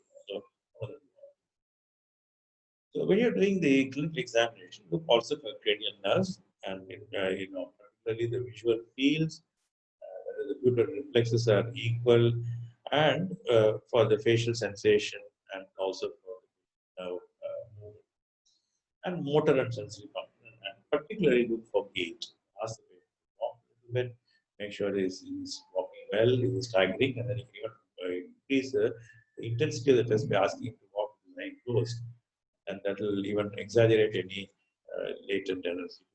So when you're doing the clinical examination, look also for cranial nerves and particularly the visual fields, whether the pupil reflexes are equal, and for the facial sensation, and also for the movement and motor and sensory component, and particularly look for gait. Ask the patient to walk a little bit, make sure he's walking well, he's staggering, and then you can even increase the intensity of the test by asking him to walk with his eye closed, and that will even exaggerate any latent tendency.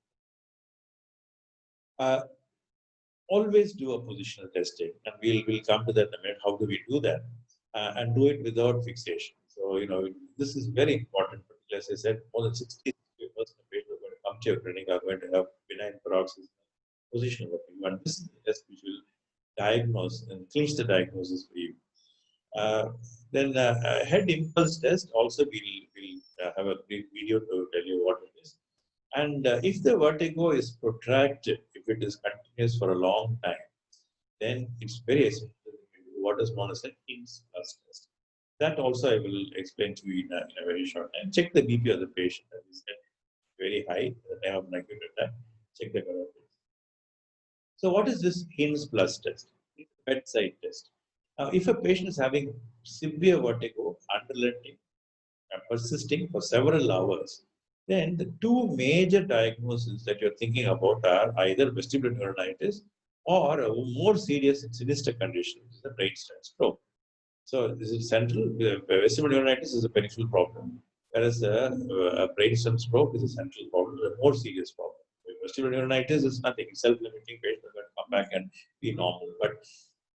Always do a positional testing, and we'll come to that in a minute. How do we do that? And do it without fixation. So this is very important. As I said, more than 60% of patients are going to come to your clinic are going to have benign paroxysm positional working, and this is the test which will diagnose and clinch the diagnosis for you. Then head impulse test also we'll have a brief video to tell you what it is. And if the vertigo is protracted, if it is continuous for a long time, then it's very essential to do what is known as an Hinds plus test. That also I will explain to you in a very short time. Check the BP of the patient, as I said, very high at the time of an acute attack. Check the curve. So what is this Hinds plus test? It's a bedside test. Now, if a patient is having severe vertigo, unrelenting, persisting for several hours, then the two major diagnoses that you're thinking about are either vestibular neuronitis or a more serious and sinister condition, which is a brainstem stroke. So this is central. Vestibular neuronitis is a peripheral problem, whereas a brainstem stroke is a central problem, a more serious problem. Vestibular neuronitis is nothing, self-limiting, patient is going to come back and be normal. But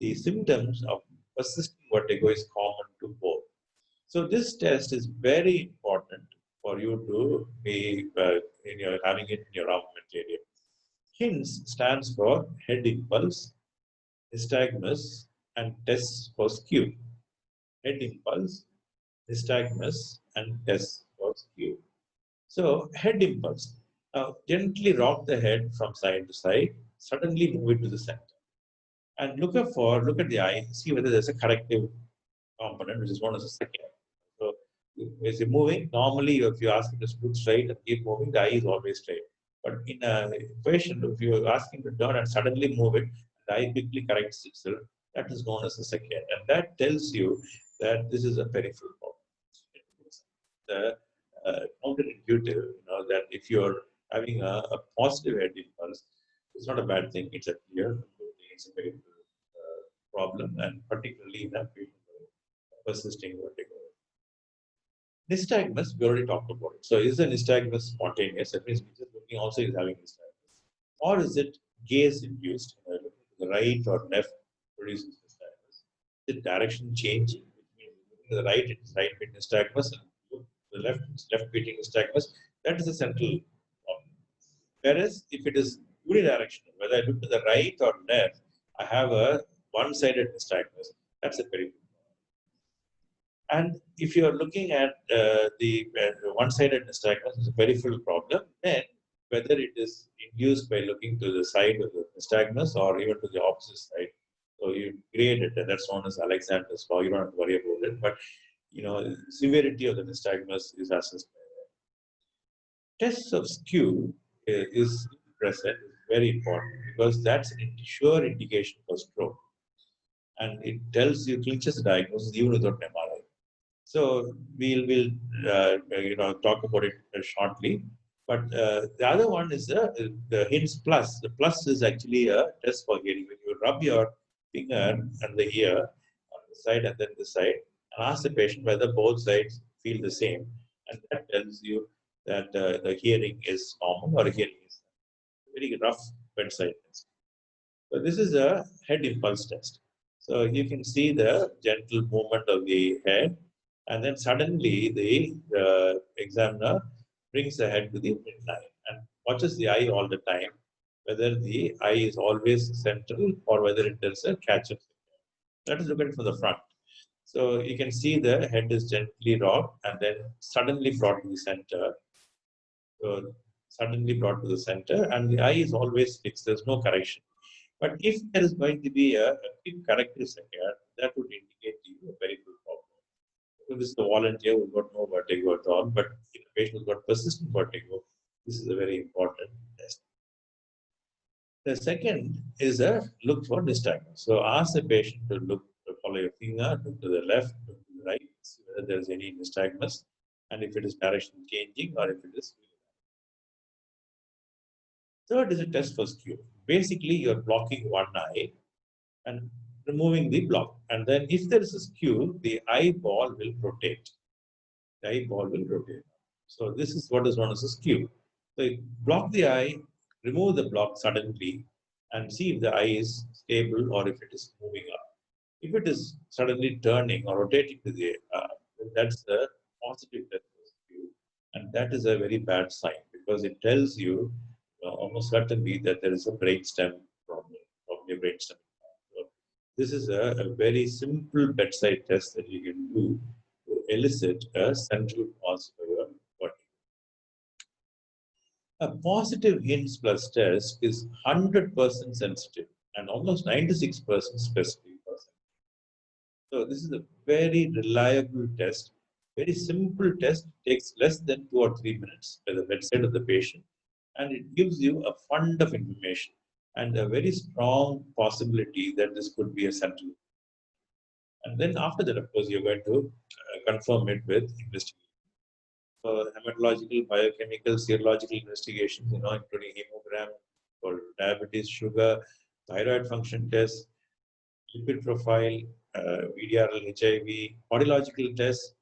the symptoms of persistent vertigo is common to both. So this test is very important for you to be having it in your armamentarium. Hinds stands for head impulse, nystagmus, and tests for skew. Head impulse, nystagmus, and tests for skew. So head impulse. Now gently rock the head from side to side, suddenly move it to the center. And look at the eye, see whether there's a corrective component, which is known as a second. So as you're moving, normally if you ask him to look straight and keep moving, the eye is always straight. But in a patient, if you ask him to turn and suddenly move it, the eye quickly corrects itself. That is known as a second. And that tells you that this is a peripheral problem. The counterintuitive, that if you're having a positive head impulse, it's not a bad thing. It's a clear good thing. It's a peripheral problem, and particularly in a patient with persisting vertigo. Nystagmus, we already talked about it. So is the nystagmus spontaneous? That means we're just looking also is having nystagmus. Or is it gaze-induced? Looking to the right or left produces nystagmus. The direction changing, which means looking to the right, it is right beating nystagmus, and look to the left, it's left beating nystagmus. That is the central problem. Whereas if it is unidirectional, whether I look to the right or left, I have a one-sided nystagmus. That's a very And if you are looking at the one-sided nystagmus as a peripheral problem, then whether it is induced by looking to the side of the nystagmus or even to the opposite side, so you grade it, and that's known as Alexander's law. You don't have to worry about it, but severity of the nystagmus is assessed. Tests of skew is present is very important because that's an sure indication for stroke, and it tells you clinches the diagnosis even without an MRI. So we'll talk about it shortly. But the other one is the HINS plus. The plus is actually a test for hearing. When you rub your finger and the ear on the side and then the side, and ask the patient whether both sides feel the same, and that tells you that the hearing is normal or hearing is very rough bedside test. So this is a head impulse test. So you can see the gentle movement of the head, and then suddenly the examiner brings the head to the midline and watches the eye all the time, whether the eye is always central or whether it is a catch-up. Let us look at it from the front. So you can see the head is gently rocked and then suddenly brought to the center. So suddenly brought to the center, and the eye is always fixed. There's no correction. But if there is going to be a quick corrective second, that would indicate to you a very good problem. So this is the volunteer who got no vertigo at all, but in a patient who got persistent vertigo, this is a very important test. The second is a look for nystagmus. So ask the patient to follow your finger, look to the left, look to the right, see whether there is any nystagmus, and if it is direction changing or if it is. Third is a test for skew. Basically, you're blocking one eye and removing the block. And then if there is a skew, the eyeball will rotate. The eyeball will rotate. So this is what is known as a skew. So you block the eye, remove the block suddenly, and see if the eye is stable or if it is moving up. If it is suddenly turning or rotating to the that's a positive test for skew. And that is a very bad sign because it tells you almost certainly that there is a brainstem problem, probably a brainstem. So this is a very simple bedside test that you can do to elicit a central cause for your body. A positive HINS plus test is 100% sensitive and almost 96% specific. So this is a very reliable test, very simple test, takes less than 2 or 3 minutes by the bedside of the patient, and it gives you a fund of information and a very strong possibility that this could be a central. And then after that, of course, you're going to confirm it with investigation. For hematological, biochemical, serological investigations, including hemogram for diabetes, sugar, thyroid function tests, lipid profile, VDRL, HIV, audiological tests,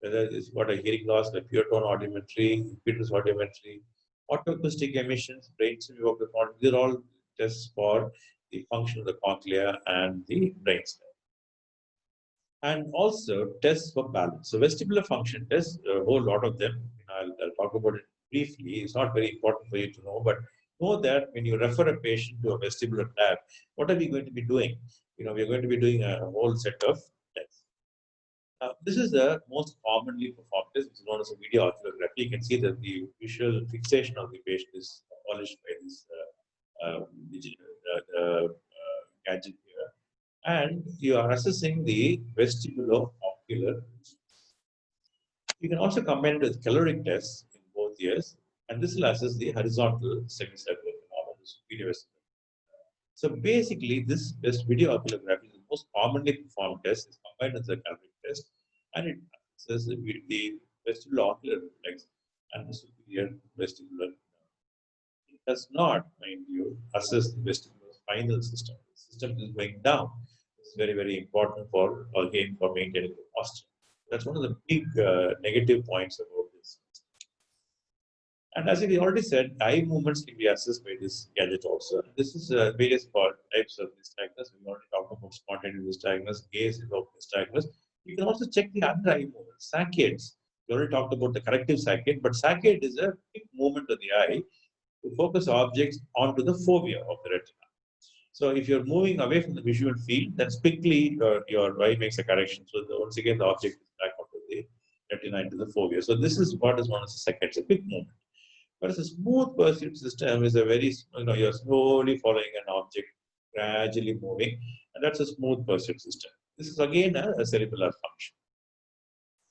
whether it's got a hearing loss, like pure tone audiometry, impedance audiometry, autoacoustic emissions, brainstem evocathon, these are all tests for the function of the cochlea and the brainstem. And also tests for balance. So vestibular function tests, a whole lot of them, I'll talk about it briefly. It's not very important for you to know, but know that when you refer a patient to a vestibular lab, what are we going to be doing? We're going to be doing a whole set of tests. This is the most commonly performed test, which is known as a video oculography. You can see that the visual fixation of the patient is abolished by this gadget here. And you are assessing the vestibulo-ocular. You can also combine it with caloric tests in both ears, and this will assess the horizontal semicircular phenomenon, superior vestibular. So basically, this video oculography is the most commonly performed test. It's combined with the caloric test, and it assesses the vestibulo-ocular reflex and the superior vestibular. It does not, mind you, assess the vestibular spinal system. The system is going down. very, very important for, again, for maintaining the posture. That's one of the big negative points about this. And as we already said, eye movements can be assessed by this gadget also. This is various types of nystagmus. We already talked about spontaneous nystagmus, gaze nystagmus. You can also check the other eye movements, saccades. We already talked about the corrective saccade, but saccade is a big movement of the eye to focus objects onto the fovea of the retina. So if you're moving away from the visual field, then quickly your eye makes a correction. So once again, the object is back onto the retina into the fovea. So this is what is known as a saccade. It's a quick movement. Whereas a smooth pursuit system is a very, you're slowly following an object, gradually moving, and that's a smooth pursuit system. This is again a cerebellar function.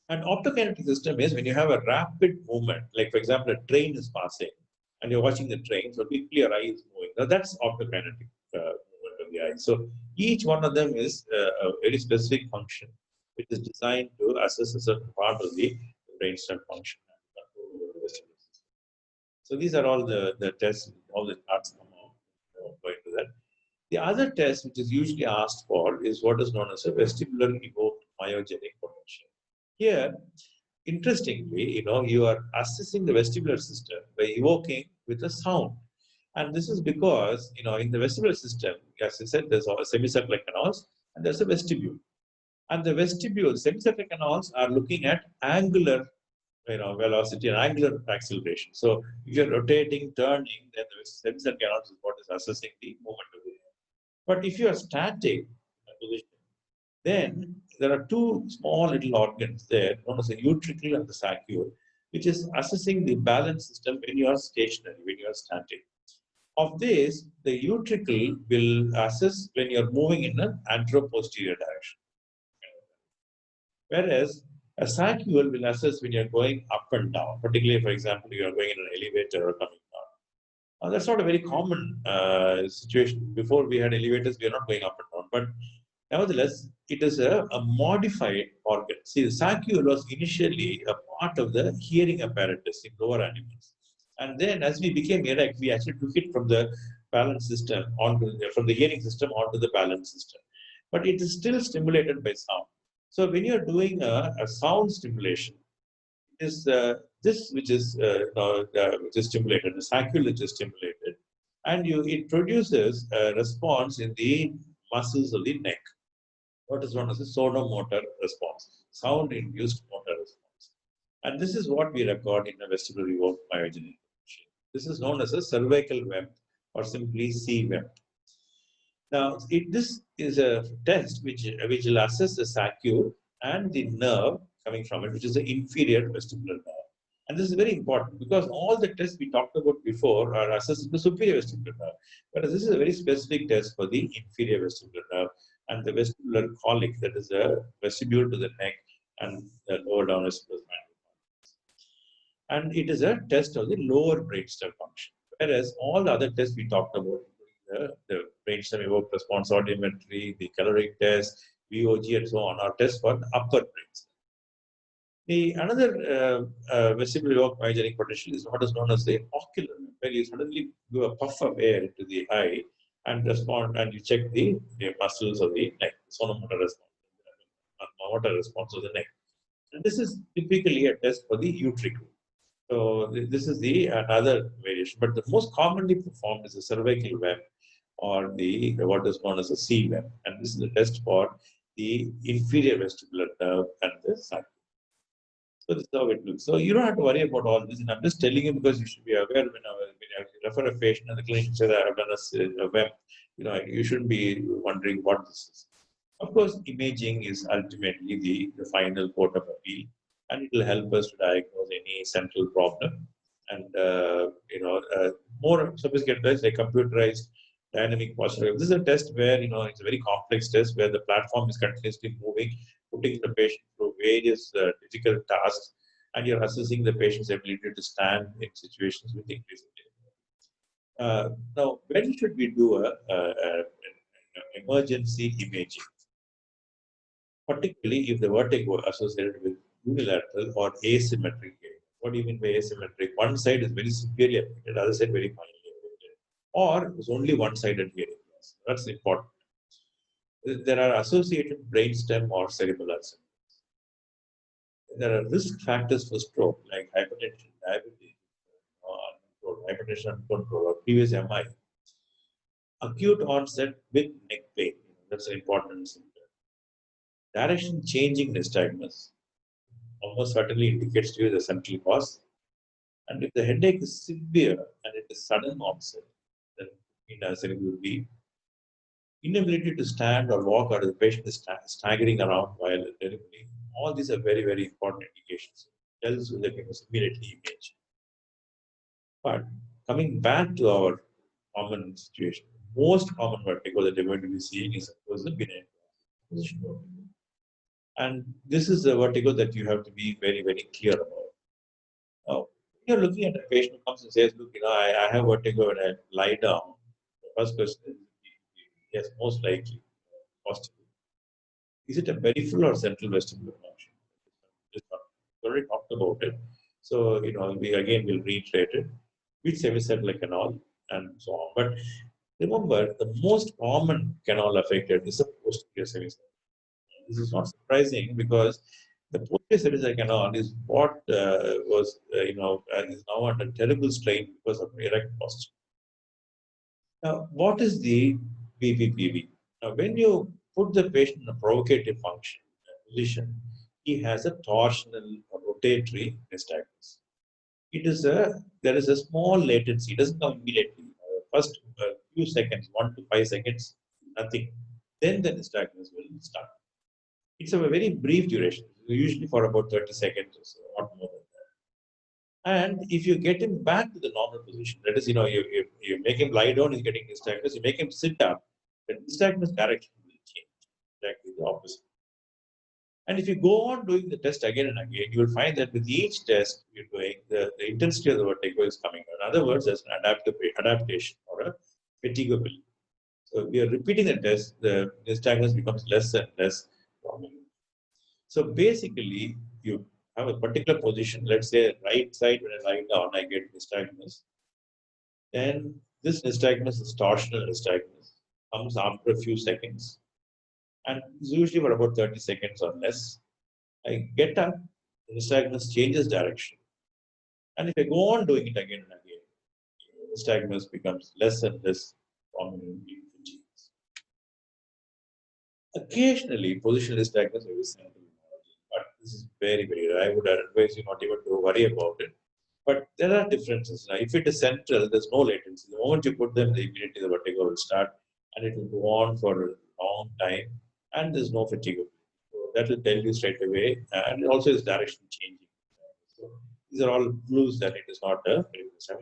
An optokinetic system is when you have a rapid movement, like for example, a train is passing and you're watching the train, so quickly your eye is moving. Now that's optokinetic movement of the eye. So each one of them is a very specific function, which is designed to assess a certain part of the brainstem function. So these are all the tests, all the charts come out. Going to that. The other test, which is usually asked for, is what is known as a vestibular evoked myogenic potential. Here, interestingly, you are assessing the vestibular system by evoking with a sound. And this is because, in the vestibular system, as I said, there's all semicircular canals and there's a vestibule. And the vestibule, semicircular canals are looking at angular velocity and angular acceleration. So if you're rotating, turning, then the semicircular canals is what is assessing the movement of the air. But if you are static position, then there are two small little organs there, known as the utricle and the saccule, which is assessing the balance system when you are stationary, when you are static. Of this, the utricle will assess when you are moving in an anteroposterior direction. Whereas a saccule will assess when you're going up and down, particularly, for example, you are going in an elevator or coming down. That's not a very common situation. Before we had elevators, we are not going up and down. But nevertheless, it is a modified organ. See, the saccule was initially a part of the hearing apparatus in lower animals. And then as we became erect, we actually took it from the balance system, from the hearing system onto the balance system. But it is still stimulated by sound. So when you're doing a sound stimulation, it is this which is stimulated, the saccule which is stimulated, and it produces a response in the muscles of the neck. What is known as a sonomotor response, sound-induced motor response. And this is what we record in a vestibular evoked myogenic potential. This is known as a cervical web or simply C-web. Now, this is a test which will assess the saccule and the nerve coming from it, which is the inferior vestibular nerve. And this is very important because all the tests we talked about before are assessing the superior vestibular nerve. Whereas this is a very specific test for the inferior vestibular nerve and the vestibular colic, that is a vestibule to the neck and the lower down vestibular spinal. And it is a test of the lower brainstem function. Whereas all the other tests we talked about, the brainstem evoked response audiometry, the caloric test, VOG, and so on, are tests for the upper brainstem. Another vestibular evoked myogenic potential is what is known as the ocular, where you suddenly do a puff of air into the eye and respond, and you check the muscles of the neck, sonomotor response, motor response of the neck. And this is typically a test for the utricle. So this is the another variation, but the most commonly performed is the cervical web or the what is known as a C web, and this is a test for the inferior vestibular nerve and the saccule. So this is how it looks. So you don't have to worry about all this, and I'm just telling you because you should be aware when you refer a patient and the clinician says I have done a web, you shouldn't be wondering what this is. Of course, imaging is ultimately the final court of appeal, and it will help us to diagnose any central problem. And more sophisticated tests like computerized dynamic posture. This is a test where it's a very complex test where the platform is continuously moving, putting the patient through various difficult tasks, and you're assessing the patient's ability to stand in situations with increasing difficulty. Now, when should we do an emergency imaging? Particularly if the vertigo associated with unilateral or asymmetric hearing. What do you mean by asymmetric? One side is very severely affected, the other side very mildly affected. Or it's only one-sided hearing loss. That's important. there are associated brainstem or cerebral ulcers. There are risk factors for stroke like hypertension, diabetes, hypertension uncontrolled, or previous MI. Acute onset with neck pain, that's an important symptom. Direction changing nystagmus almost certainly indicates to you the central cause. And if the headache is severe and it is sudden onset, then it will be inability to stand or walk, or the patient is staggering around while delivering. All these are very, very important indications. It tells you that you must immediately image. But coming back to our common situation, most common vertigo that you're going to be seeing is, of course, the benign position vertigo. And this is the vertigo that you have to be very, very clear about. Now, you're looking at a patient who comes and says, look, I have vertigo when I lie down. The first question is, yes, most likely, possibly. Is it a peripheral or central vestibular function? We already talked about it. So, we again will reiterate it. Which semicircular canal and so on. But remember, the most common canal affected is the posterior semicircular. This is not surprising because the posterior semicircular canal is what is now under terrible strain because of erect posture. Now, what is the PPPV? Now, when you put the patient in a provocative function position, he has a torsional or rotatory nystagmus. There is a small latency. It doesn't come immediately. First few seconds, 1 to 5 seconds, nothing. Then the nystagmus will start. It's a very brief duration, usually for about 30 seconds or so, not more than that. And if you get him back to the normal position, that is, you make him lie down, he's getting nystagmus. You make him sit up, the nystagmus direction will change, exactly the opposite. And if you go on doing the test again and again, you will find that with each test you're doing, the intensity of the vertigo is coming down. In other words, there's an adaptation or a fatigability. So we are repeating the test, the nystagmus becomes less and less prominent. So basically, you have a particular position, let's say right side, when I lie down, I get nystagmus. Then this nystagmus is torsional nystagmus, comes after a few seconds. And it's usually for about 30 seconds or less. I get up, the nystagmus changes direction. And if I go on doing it again and again, the nystagmus becomes less and less prominent in genes. Occasionally, positional nystagmus may be seen, but this is very, very rare. I would advise you not even to worry about it. But there are differences. Now, if it is central, there's no latency. The moment you put them, immediately the vertigo will start and it will go on for a long time and there's no fatigue. So that will tell you straight away, and it also is direction changing. So these are all clues that it is not a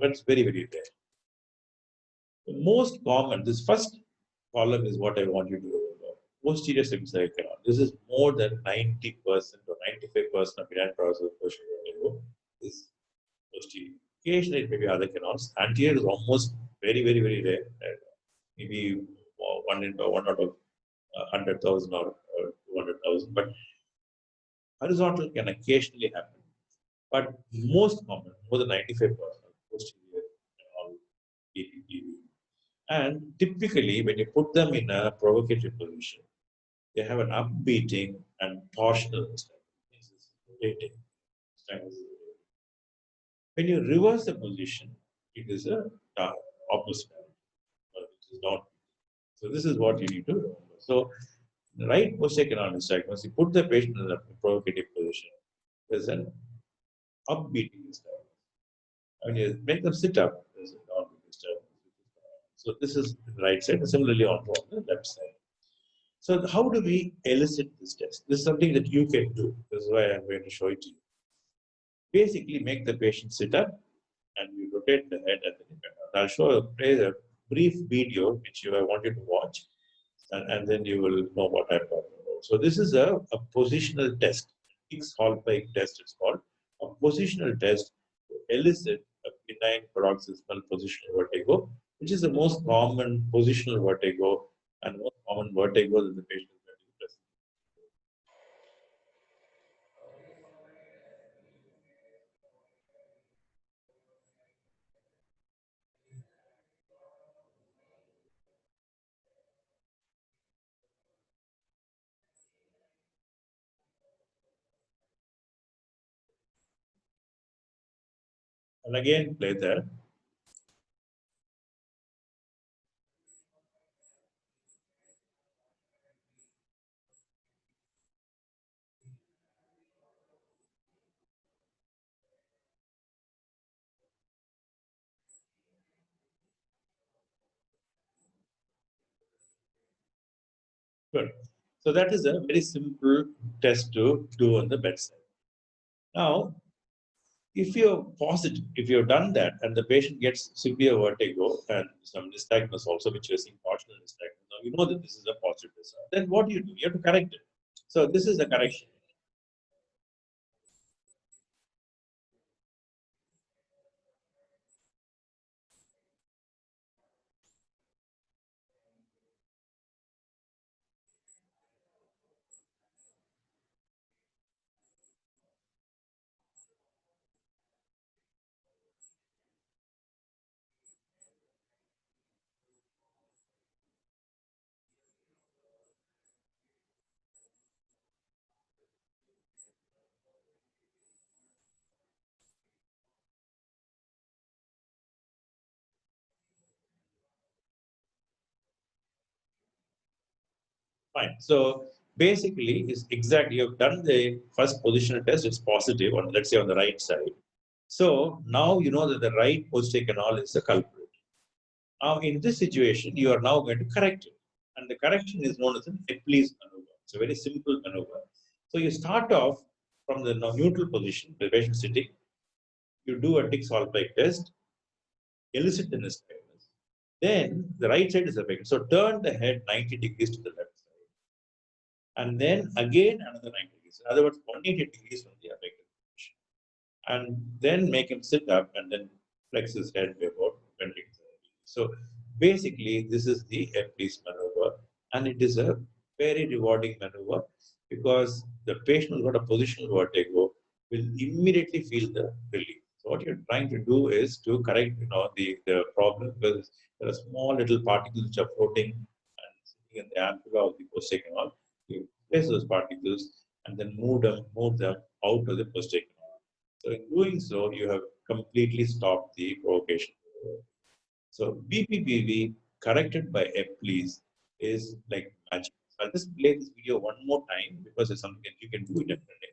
but it's very, very rare. The most common, this first column is what I want you to remember. Posterior semicircular canal. This is more than 90% or 95% of benign process of posterior vertigo is posterior. Occasionally, it may be other canals. Anterior is almost very, very, very rare. Maybe one out of 100,000 or 200,000. But horizontal can occasionally happen. But most common, more than 95% posterior canal PPPV. And typically, when you put them in a provocative position, they have an upbeating and torsional rotating. When you reverse the position, it is a opposite. It is not. So this is what you need to remember. So the right posterior canal nystagmus, you put the patient in a provocative position, there's an upbeating nystagmus. When you make them sit up, there's a downbeat nystagmus. So this is the right side, and similarly on the left side. So how do we elicit this test? This is something that you can do. This is why I'm going to show it to you. Basically, make the patient sit up and you rotate the head at the hip. I'll play a brief video which I want you to watch, and then you will know what I'm talking about. So this is a positional test. Higgs-Hallpike test is called a positional test to elicit a benign paroxysmal positional vertigo, which is the most common positional vertigo and most common vertigo that the patient is going to present. And again, play there. Good. So that is a very simple test to do on the bedside. Now, if you're positive, if you've done that and the patient gets severe vertigo and some nystagmus also, which you're seeing partial nystagmus, now you know that this is a positive result. Then what do? You have to correct it. So this is the correction. Fine. So basically, is exactly you've done the first positional test, it's positive on, let's say, on the right side. So now you know that the right posterior canal is the culprit. Now, in this situation, you are now going to correct it. And the correction is known as an Epley's maneuver. It's a very simple maneuver. So you start off from the neutral position, the patient sitting, you do a Dix-Hallpike test, elicit the nystagmus. Then the right side is affected. So turn the head 90 degrees to the left side. And then again another 90 degrees. In other words, 180 degrees from the affected position. And then make him sit up and then flex his head by about 20 degrees. So basically, this is the Epley's maneuver, and it is a very rewarding maneuver because the patient who's got a positional vertigo will immediately feel the relief. So what you're trying to do is to correct, the problem, because there are small little particles which are floating and sitting in the ampulla of the posterior canal. You place those particles and then move them out of the posterior canal. So in doing so, you have completely stopped the provocation. So BPPV corrected by Epley's is like magic. So I'll just play this video one more time because it's something that you can do it every day.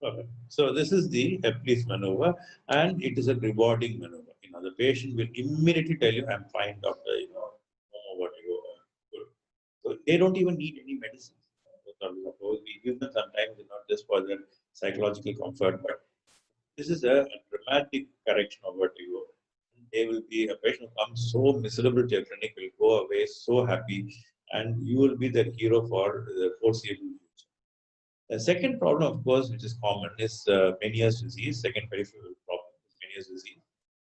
Okay. So this is the Epley's maneuver, and it is a rewarding maneuver. The patient will immediately tell you, "I'm fine, doctor. No more vertigo. Good." So they don't even need any medicine. We give them sometimes, not just for their psychological comfort, but this is a dramatic correction of vertigo. They will be a patient who comes so miserable to your clinic will go away so happy, and you will be the hero for the foreseeable future. The second problem, of course, which is common, is Meniere's disease. Second peripheral problem is Meniere's disease.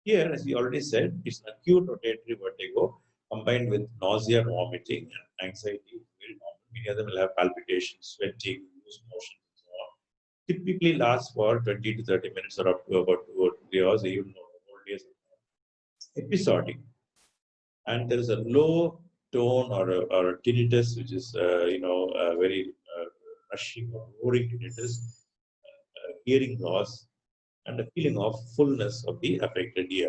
Here, as we already said, it's an acute rotatory vertigo combined with nausea, vomiting, and anxiety. Very normal. Many of them will have palpitations, sweating, loose motion, and so on. Typically lasts for 20 to 30 minutes or up to about 2 or 3 hours, even more days. Episodic. And there is a low tone or a tinnitus, which is, very rushing or roaring tinnitus, hearing loss, and a feeling of fullness of the affected ear.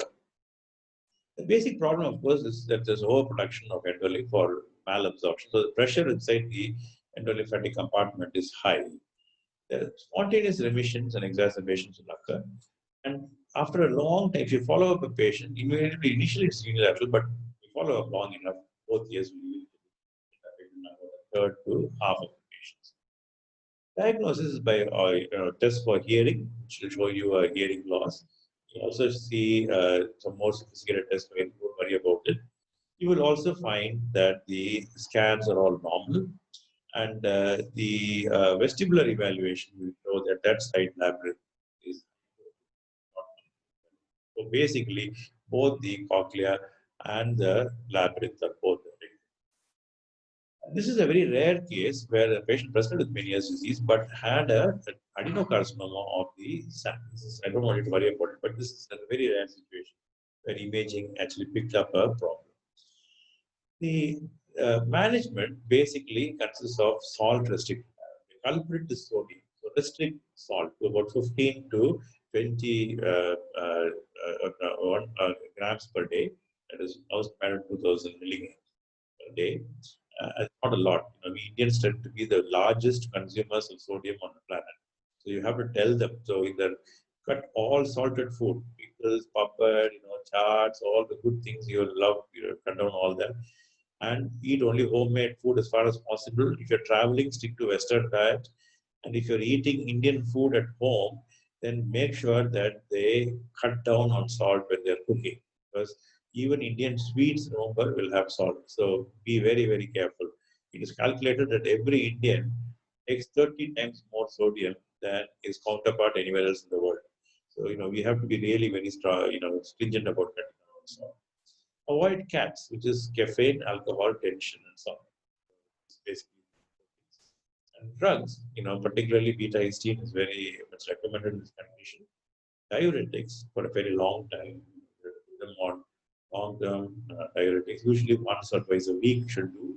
The basic problem, of course, is that there's overproduction of endolymph for malabsorption. So the pressure inside the endolymphatic compartment is high. There are spontaneous remissions and exacerbations will occur. And after a long time, if you follow up a patient, initially it's unilateral, but if you follow up long enough, both ears will be affected in about a third to half of the patients. Diagnosis is by test for hearing, which will show you a hearing loss. You also see some more sophisticated tests for input worry about it. You will also find that the scans are all normal, and the vestibular evaluation will show that that side labyrinth is not. So basically, both the cochlea and the labyrinth are both affected. This is a very rare case where a patient presented with Meniere's disease but had an adenocarcinoma of the sinus. I don't want you to worry about it, but this is a very rare situation where imaging actually picked up a problem. The management basically consists of salt restriction. The culprit is sodium. So restrict salt to about 15 to 20 grams per day. That is almost 2,000 milligrams per day. It's not a lot. We Indians tend to be the largest consumers of sodium on the planet. So you have to tell them. So either cut all salted food, pickles, papad, chaats, all the good things you love, cut down all that. And eat only homemade food as far as possible. If you're traveling, stick to Western diet. And if you're eating Indian food at home, then make sure that they cut down on salt when they're cooking. Because even Indian sweets, remember, will have salt. So be very, very careful. It is calculated that every Indian takes 30 times more sodium than his counterpart anywhere else in the world. So, we have to be really very strong, stringent about cutting down on salt. Avoid cats, which is caffeine, alcohol, tension, and so on. Basically. And drugs, particularly beta-histine is very much recommended in this condition. Diuretics for a very long time, them on long-term diuretics, usually once or twice a week should do.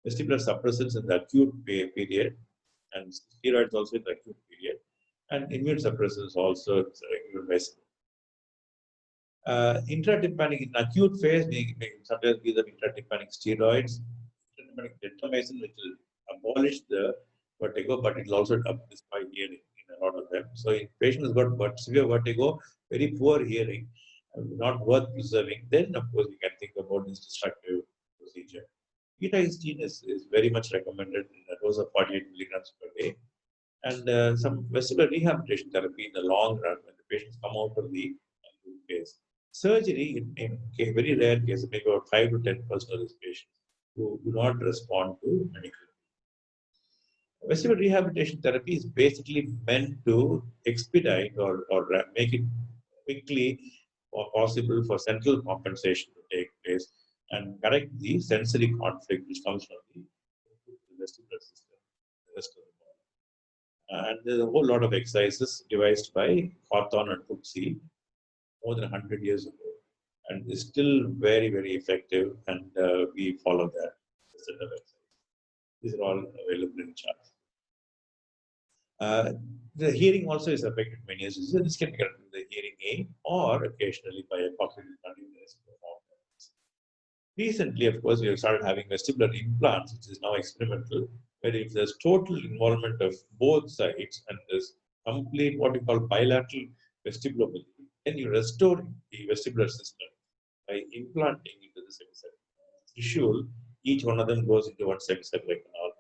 Vestibular suppressants in the acute period, and steroids also in the acute period, and immune suppressants also in the regular basis. Intratympanic in acute phase, we sometimes give them intratympanic steroids, intratympanic gentamicin, which will abolish the vertigo, but it will also destroy hearing in a lot of them. So, if patient has got severe vertigo, very poor hearing, not worth preserving, then of course we can think about this destructive procedure. Beta-histine is very much recommended in a dose of 48 milligrams per day, and some vestibular rehabilitation therapy in the long run when the patients come out of the acute phase. Surgery in very rare cases, maybe about 5 to 10% of these patients who do not respond to medical. Vestibular rehabilitation therapy is basically meant to expedite or make it quickly possible for central compensation to take place and correct the sensory conflict which comes from the vestibular system, the rest of the body. And there's a whole lot of exercises devised by Hawthorne and Fuchsy more than 100 years ago, and is still very, very effective, and we follow that. These are all available in charts. The hearing also is affected many years. This can be done with the hearing aid or occasionally by a cochlear implant. Recently, of course, we have started having vestibular implants, which is now experimental, where if there's total involvement of both sides and there's complete what we call bilateral vestibulomobility, then you restore the vestibular system by implanting into the semicircular tissue. Each one of them goes into one semicircular canal,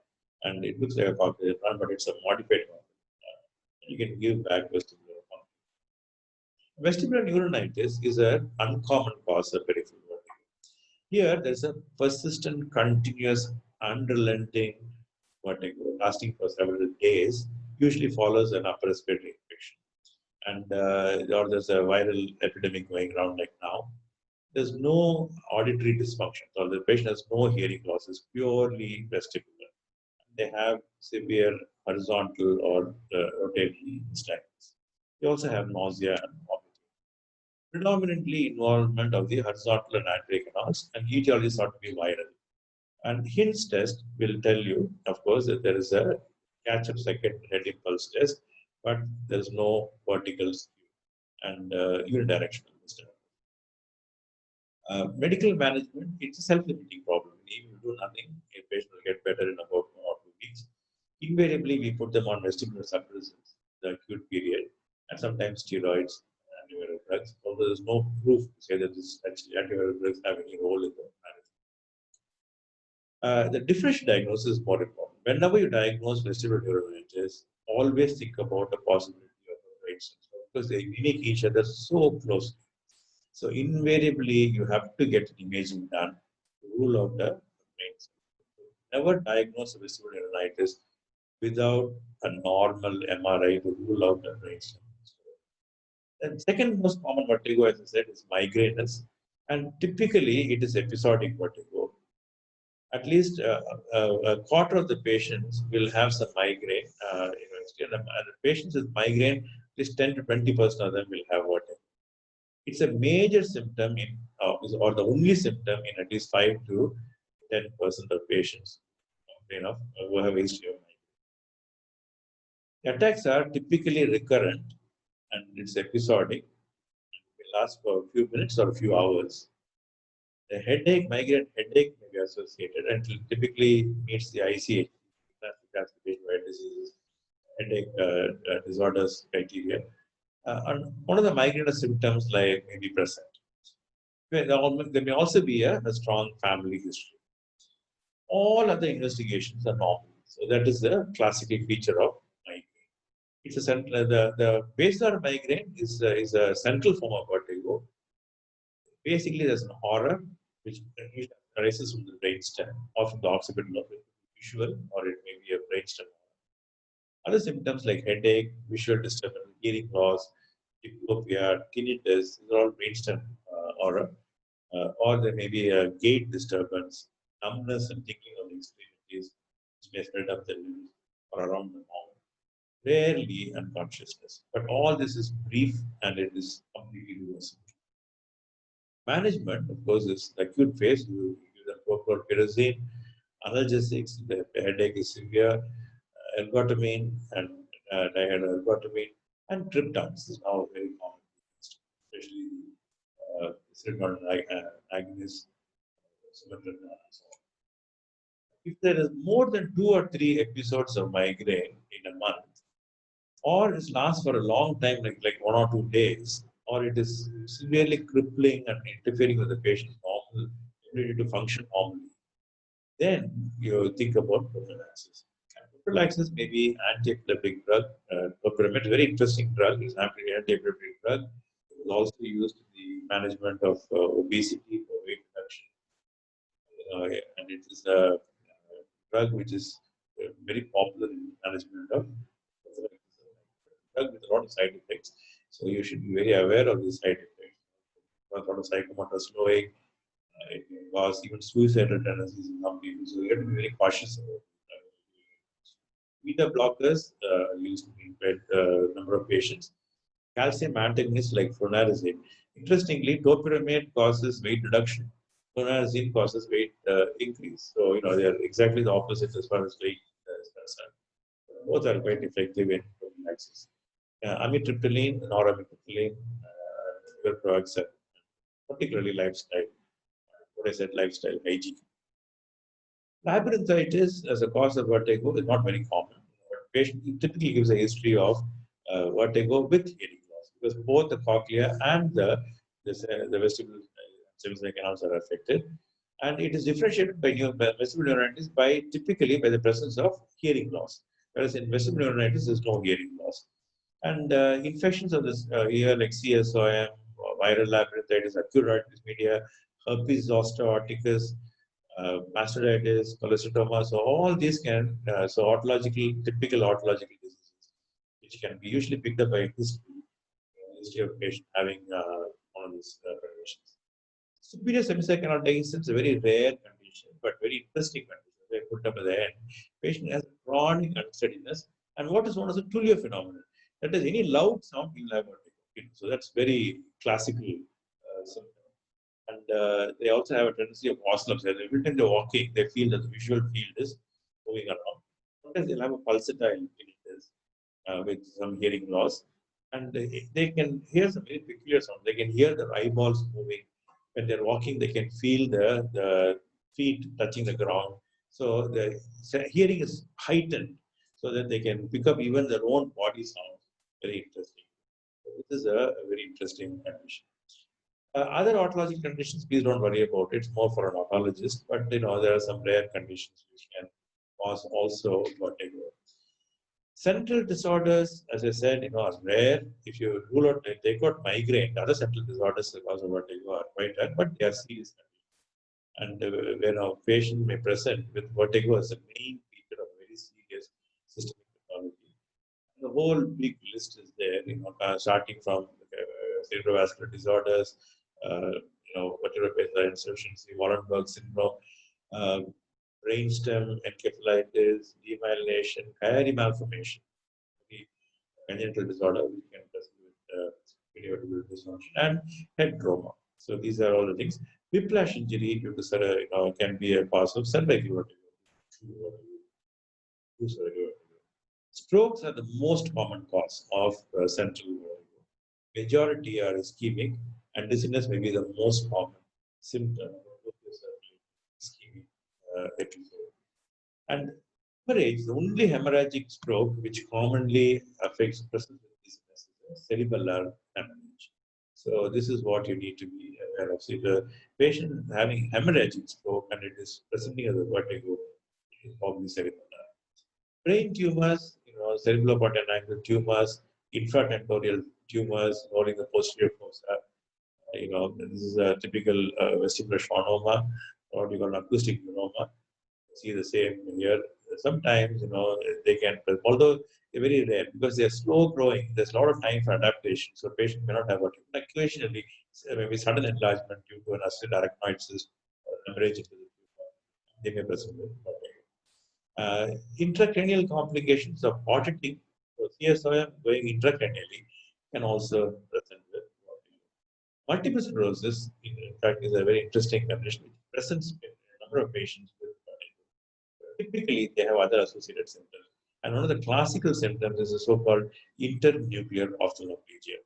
and it looks like a cochlear implant, but it's a modified one. You can give back vestibular function. Vestibular neuronitis is an uncommon cause of peripheral vertigo. Here, there's a persistent, continuous, unrelenting vertigo lasting for several days, usually follows an upper respiratory infection. And or there's a viral epidemic going around like now. There's no auditory dysfunction, so the patient has no hearing loss, it's purely vestibular. They have severe horizontal or rotatory nystagmus. They also have nausea and vomiting. Predominantly involvement of the horizontal and arterial canals, and etiology is thought to be viral. And Hind's test will tell you, of course, that there is a catch-up second head impulse test, but there is no vertical skew and unidirectional disturbance. Medical management, it's a self-limiting problem. Even if you do nothing, a patient will get better in about 1 or 2 weeks. Invariably, we put them on vestibular suppressants, the acute period, and sometimes steroids, antiviral drugs, although there's no proof to say that this actually antiviral drugs have any role in the management. The differential diagnosis is more important. Whenever you diagnose vestibular neuronitis, always think about the possibility of a brain syndrome because they mimic each other so closely. So invariably, you have to get an imaging done to rule out the brain. Never diagnose vestibular neuritis without a normal MRI to rule out the brainstem. The second most common vertigo, as I said, is migrainous, and typically it is episodic vertigo. At least a quarter of the patients will have some migraine. And the patients with migraine, at least 10 to 20% of them will have vertigo. It's a major symptom in, or the only symptom in at least 5 to 10% of patients, who have history of migraine. The attacks are typically recurrent and it's episodic. It will last for a few minutes or a few hours. The headache, migraine headache may be associated and typically meets the ICH, classification of diseases, headache disorders criteria. And one of the migraine symptoms like may be present. There may also be a strong family history. All other investigations are normal. So that is the classical feature of migraine. It's a the baseline migraine is a central form of vertigo. Basically, there's an aura which arises from the brainstem, often the occipital of it, visual, or it may be a brainstem. Other symptoms like headache, visual disturbance, hearing loss, diplopia, tinnitus, these are all brainstem aura. Or there may be a gait disturbance, numbness and tingling of the extremities, which may spread up the limbs or around the arm. Rarely unconsciousness, but all this is brief and it is completely reversible. Management, of course, is the acute phase. You give them chlorpyrrazine, analgesics, the headache is severe, ergotamine and dihydroergotamine, and triptans is now very common, especially serotonin agonist, if there is more than 2 or 3 episodes of migraine in a month, or it lasts for a long time, like 1 or 2 days, or it is severely crippling and interfering with the patient's normal ability to function normally, then you think about prophylaxis. Prophylaxis may be anti-epileptic drug. Topiramate is a very interesting drug. It's an anti-epileptic drug. It is also used in the management of obesity or weight reduction. And it is a drug which is very popular in management of drug with a lot of side effects. So you should be very aware of these side effects. A lot of psychomotor slowing, it can cause even suicidal tendencies in some people. So you have to be very cautious about it. Beta blockers used in a number of patients. Calcium antagonists like flunarizine. Interestingly, topiramate causes weight reduction. Flunarizine causes weight increase. So, they are exactly the opposite as far as weight is concerned. Both are quite effective in prophylaxis. Amitriptyline, noramitriptyline, drugs, particularly lifestyle. What I said, lifestyle hygiene. Labyrinthitis as a cause of vertigo is not very common. But patient typically gives a history of vertigo with hearing loss because both the cochlea and the vestibular semicircular canals are affected, and it is differentiated by vestibular neuritis typically by the presence of hearing loss, whereas in vestibular neuritis there is no hearing loss. And infections of this ear like CSOM, viral labyrinthitis, acute otitis media, herpes zoster oticus, mastocytitis, cholesteatoma. So all these can, typical otological diseases, which can be usually picked up by history of patient having one of these conditions. Superior semicircular disease is a very rare condition, but very interesting condition. They put up at the end. Patient has chronic unsteadiness, and what is known as a Tullio phenomenon. That is, any loud sound will have vertigo. So that's very classical symptom. And they also have a tendency of oscillation. Every time they're walking, they feel that the visual field is moving around. Sometimes they'll have a pulsatile tinnitus with some hearing loss. And they can hear some very peculiar sound. They can hear their eyeballs moving. When they're walking, they can feel the feet touching the ground. So the hearing is heightened so that they can pick up even their own body sounds. Very interesting. So this is a very interesting condition. Other otological conditions, please don't worry about it. It's more for an otologist. But there are some rare conditions which can cause also vertigo. Central disorders, as I said, are rare. If you rule out, take out migraine, the other central disorders because of vertigo are quite rare, but they are serious. And when a patient may present with vertigo as a main feature of very serious systemic pathology, the whole big list is there, starting from cerebrovascular disorders, vertebral insufficiency, Wallenberg syndrome, uh, brainstem encephalitis, demyelination, hairy malformation, the congenital disorder, which can present with vertebral dysfunction, and head trauma. So these are all the things. Whiplash injury due to can be a cause of cervical vertigo. Strokes are the most common cause of central vertigo. Majority are ischemic, and dizziness may be the most common symptom of this ischemic episode. And hemorrhage, the only hemorrhagic stroke which commonly affects persons with dizziness is cerebellar hemorrhage. So this is what you need to be aware of. So if a patient having hemorrhagic stroke and it is presenting as a vertigo, it is probably cerebellar. Brain tumors, cerebellopotentinal tumors, infratemporal tumors involving the posterior fossa. This is a typical vestibular schwannoma, or you call an acoustic neuroma. See the same here. Sometimes, they can, although they're very rare because they're slow growing, there's a lot of time for adaptation. So patient may not have what. Occasionally, maybe sudden enlargement due to an acid arachnoid cyst or hemorrhage into the tumor, they may present with intracranial complications of auditing, so CSOM going intracranially, can also present with multiple sclerosis. In fact, is a very interesting condition which presents in a number of patients with typically they have other associated symptoms. And one of the classical symptoms is the so-called internuclear ophthalmoplegia.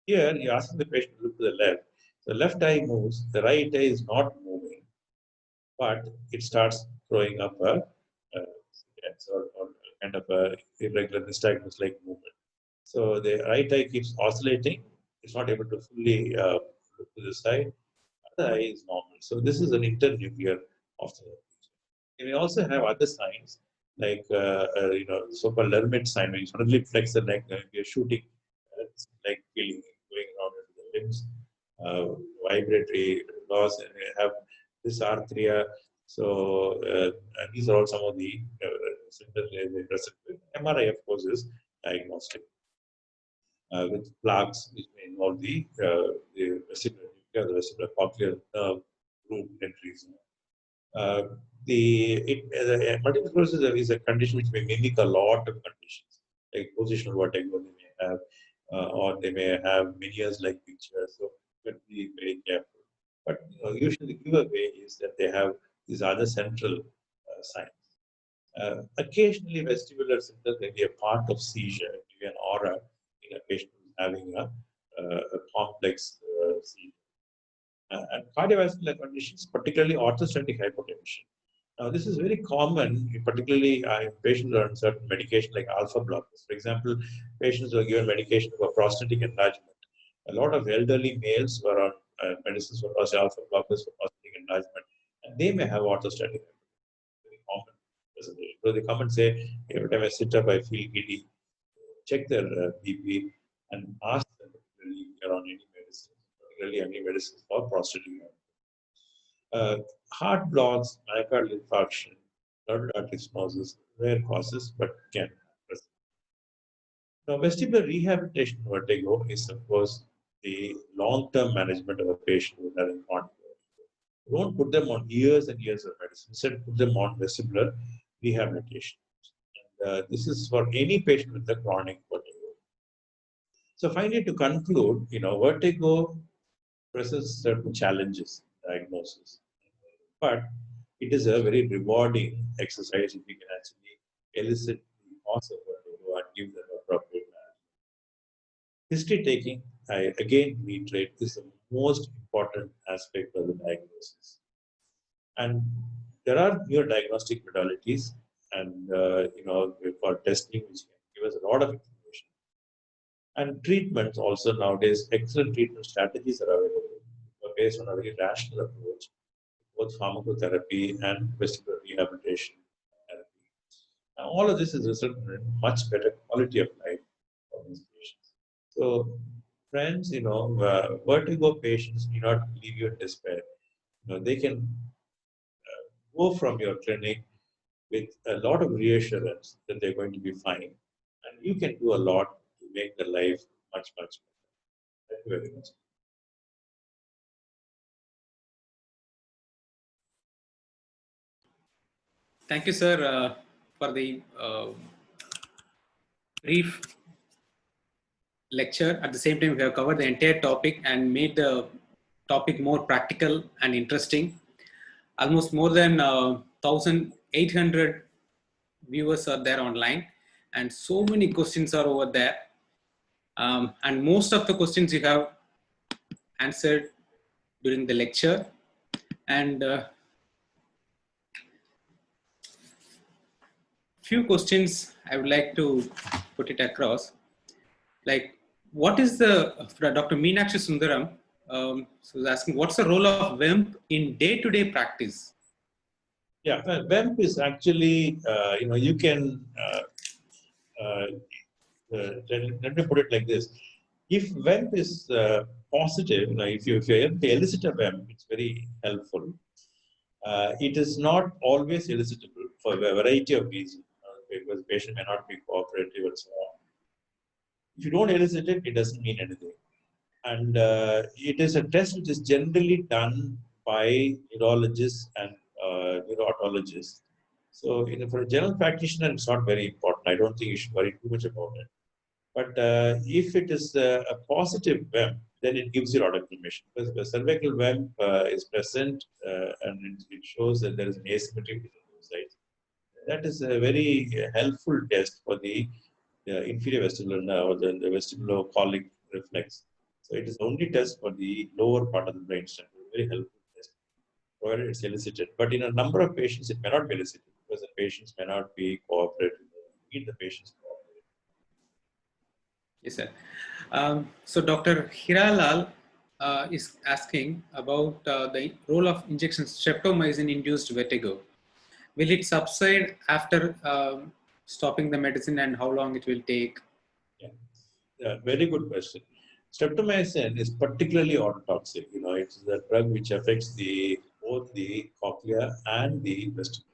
Here, you're asking the patient to look to the left. The left eye moves, the right eye is not moving, but it starts throwing up a or kind of a irregular nystagmus-like movement. So the right eye keeps oscillating. It's not able to fully look to the side. The other eye is normal. So this is an internuclear ophthalmoplegia. You may also have other signs like so-called Lermit sign, where you suddenly flex the neck, you're shooting, like feeling going around into the limbs, vibratory loss, and you have dysarthria. So these are all some of the symptoms they present with. MRI, of course, is diagnostic with plaques, which may involve the vestibular cochlear nerve root entries. Multiple sclerosis is a condition which may mimic a lot of conditions, like positional vertigo they may have, or they may have Meniere's-like picture. So you have to be very careful. But usually the giveaway is that they have these other central signs. Occasionally, vestibular symptoms may be a part of seizure, maybe an aura in a patient who's having a complex seizure. And cardiovascular conditions, particularly orthostatic hypotension. Now, this is very common, particularly in patients who are on certain medication like alpha blockers. For example, patients who are given medication for prostatic enlargement. A lot of elderly males who are on medicines for alpha blockers for prostatic enlargement, and they may have orthostatic hypotension. Very common presentation. So they come and say, every time I sit up, I feel giddy. Check their BP and ask them if they're on any medicine, particularly any medicines for prostatic enlargement. Heart blocks, myocardial infarction, carotid artery stenosis, rare causes, but can present. Now, vestibular rehabilitation vertigo is, of course, the long-term management of a patient with having chronic vertigo. Don't put them on years and years of medicine. Instead, put them on vestibular rehabilitation. And, this is for any patient with a chronic vertigo. So, finally, to conclude, vertigo presents certain challenges in diagnosis, but it is a very rewarding exercise if we can actually elicit the cause of vertigo and give them appropriate management. History taking, I again reiterate, is the most important aspect of the diagnosis. And there are new diagnostic modalities and for testing which can give us a lot of information. And treatments also nowadays, excellent treatment strategies are available based on a very rational approach, both pharmacotherapy and vestibular rehabilitation therapy. All of this is resulted in much better quality of life for these patients. So, friends, vertigo patients do not leave you in despair. They can go from your clinic with a lot of reassurance that they're going to be fine, and you can do a lot to make their life much, much better. Thank you very much. Thank you, sir, for the brief lecture. At the same time, we have covered the entire topic and made the topic more practical and interesting. Almost more than 1,800 viewers are there online, and so many questions are over there. And most of the questions you have answered during the lecture. And few questions I would like to put it across. Like, what is Dr. Meenakshi Sundaram so asking, what's the role of WEMP in day-to-day practice? Yeah, WEMP is actually, you can, let me put it like this. If WEMP is positive, if you elicit a WEMP, it's very helpful. It is not always elicitable for a variety of reasons, because the patient may not be cooperative and so on. If you don't elicit it, it doesn't mean anything. And it is a test which is generally done by neurologists and neurotologists. So for a general practitioner, it's not very important. I don't think you should worry too much about it. But if it is a positive WEMP, then it gives you a lot of information. Because the cervical WEMP is present and it shows that there is an asymmetry between both sides. That is a very helpful test for the inferior vestibular nerve or the vestibulo-colic reflex. So it is the only test for the lower part of the brainstem. Very helpful test, provided it's elicited. But in a number of patients, it may not be elicited because the patients may not be cooperative. You need the patients to cooperate. Yes, sir. So Dr. Hiralal is asking about the role of injection streptomycin-induced vertigo. Will it subside after stopping the medicine, and how long it will take? Yeah, very good question. Streptomycin is particularly ototoxic. It's a drug which affects both the cochlea and the vestibule.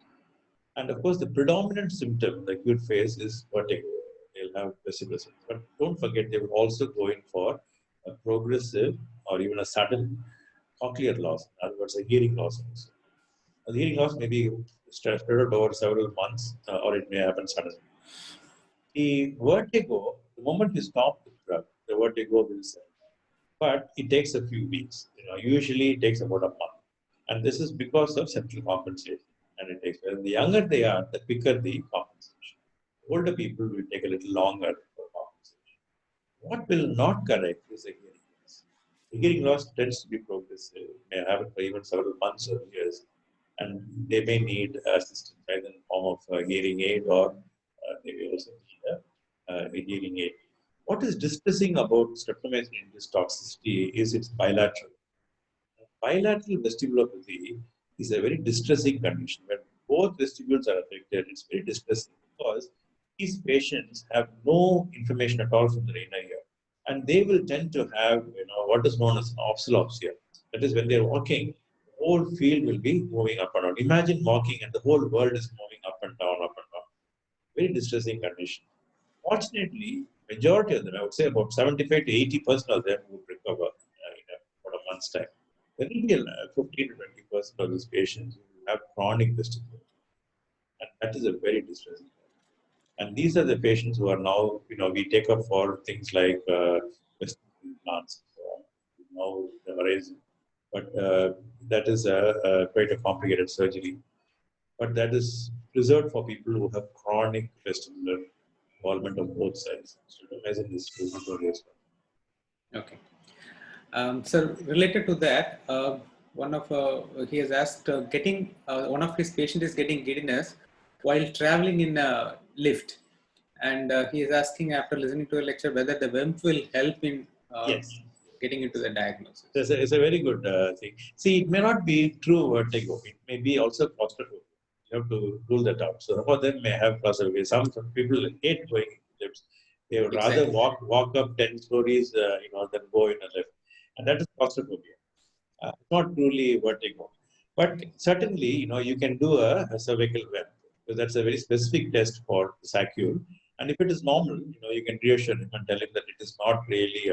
And of course, the predominant symptom, the acute phase, is vertigo. They'll have vestibular symptoms. But don't forget, they will also go in for a progressive or even a sudden cochlear loss. In other words, a hearing loss also. The hearing loss may be spread out over several months, or it may happen suddenly. The vertigo, the moment you stop the drug, the vertigo will settle. But it takes a few weeks. Usually it takes about a month. And this is because of central compensation. And it takes, the younger they are, the quicker the compensation. Older people will take a little longer for compensation. What will not correct is a hearing loss. The hearing loss tends to be progressive, may happen for even several months or years. And they may need assistance either in the form of a hearing aid or maybe also need a hearing aid. What is distressing about streptomycin-induced toxicity is its bilateral. Bilateral vestibulopathy is a very distressing condition. When both vestibules are affected, it's very distressing because these patients have no information at all from the inner ear. And they will tend to have what is known as an oscillopsia. That is, when they're walking, the whole field will be moving up and down. Imagine walking and the whole world is moving up and down, up and down. Very distressing condition. Fortunately, majority of them, I would say about 75 to 80% of them would recover in about a month's time. There will be 15 to 20% of these patients who have chronic vestibular. And that is a very distressing. And these are the patients who are now, we take up for things like vestibular implants. Now, but that is quite a complicated surgery. But that is reserved for people who have chronic vestibular involvement of both sides. Streptomycin is usually as well. Okay. So related to that, he has asked, one of his patients is getting giddiness while traveling in a lift, and he is asking after listening to a lecture whether the WEMP will help in Yes. getting into the diagnosis. It's a very good thing. See, it may not be true vertigo. It may be also claustrophobia. You You have to rule that out. So some of them may have claustrophobia. Some people hate going in lifts. They would rather Exactly. walk up 10 stories, than go in a lift. And that is claustrophobia. Not truly vertigo. But certainly, you can do a cervical web. So that's a very specific test for SACU. And if it is normal, you can reassure him and tell him that it is not really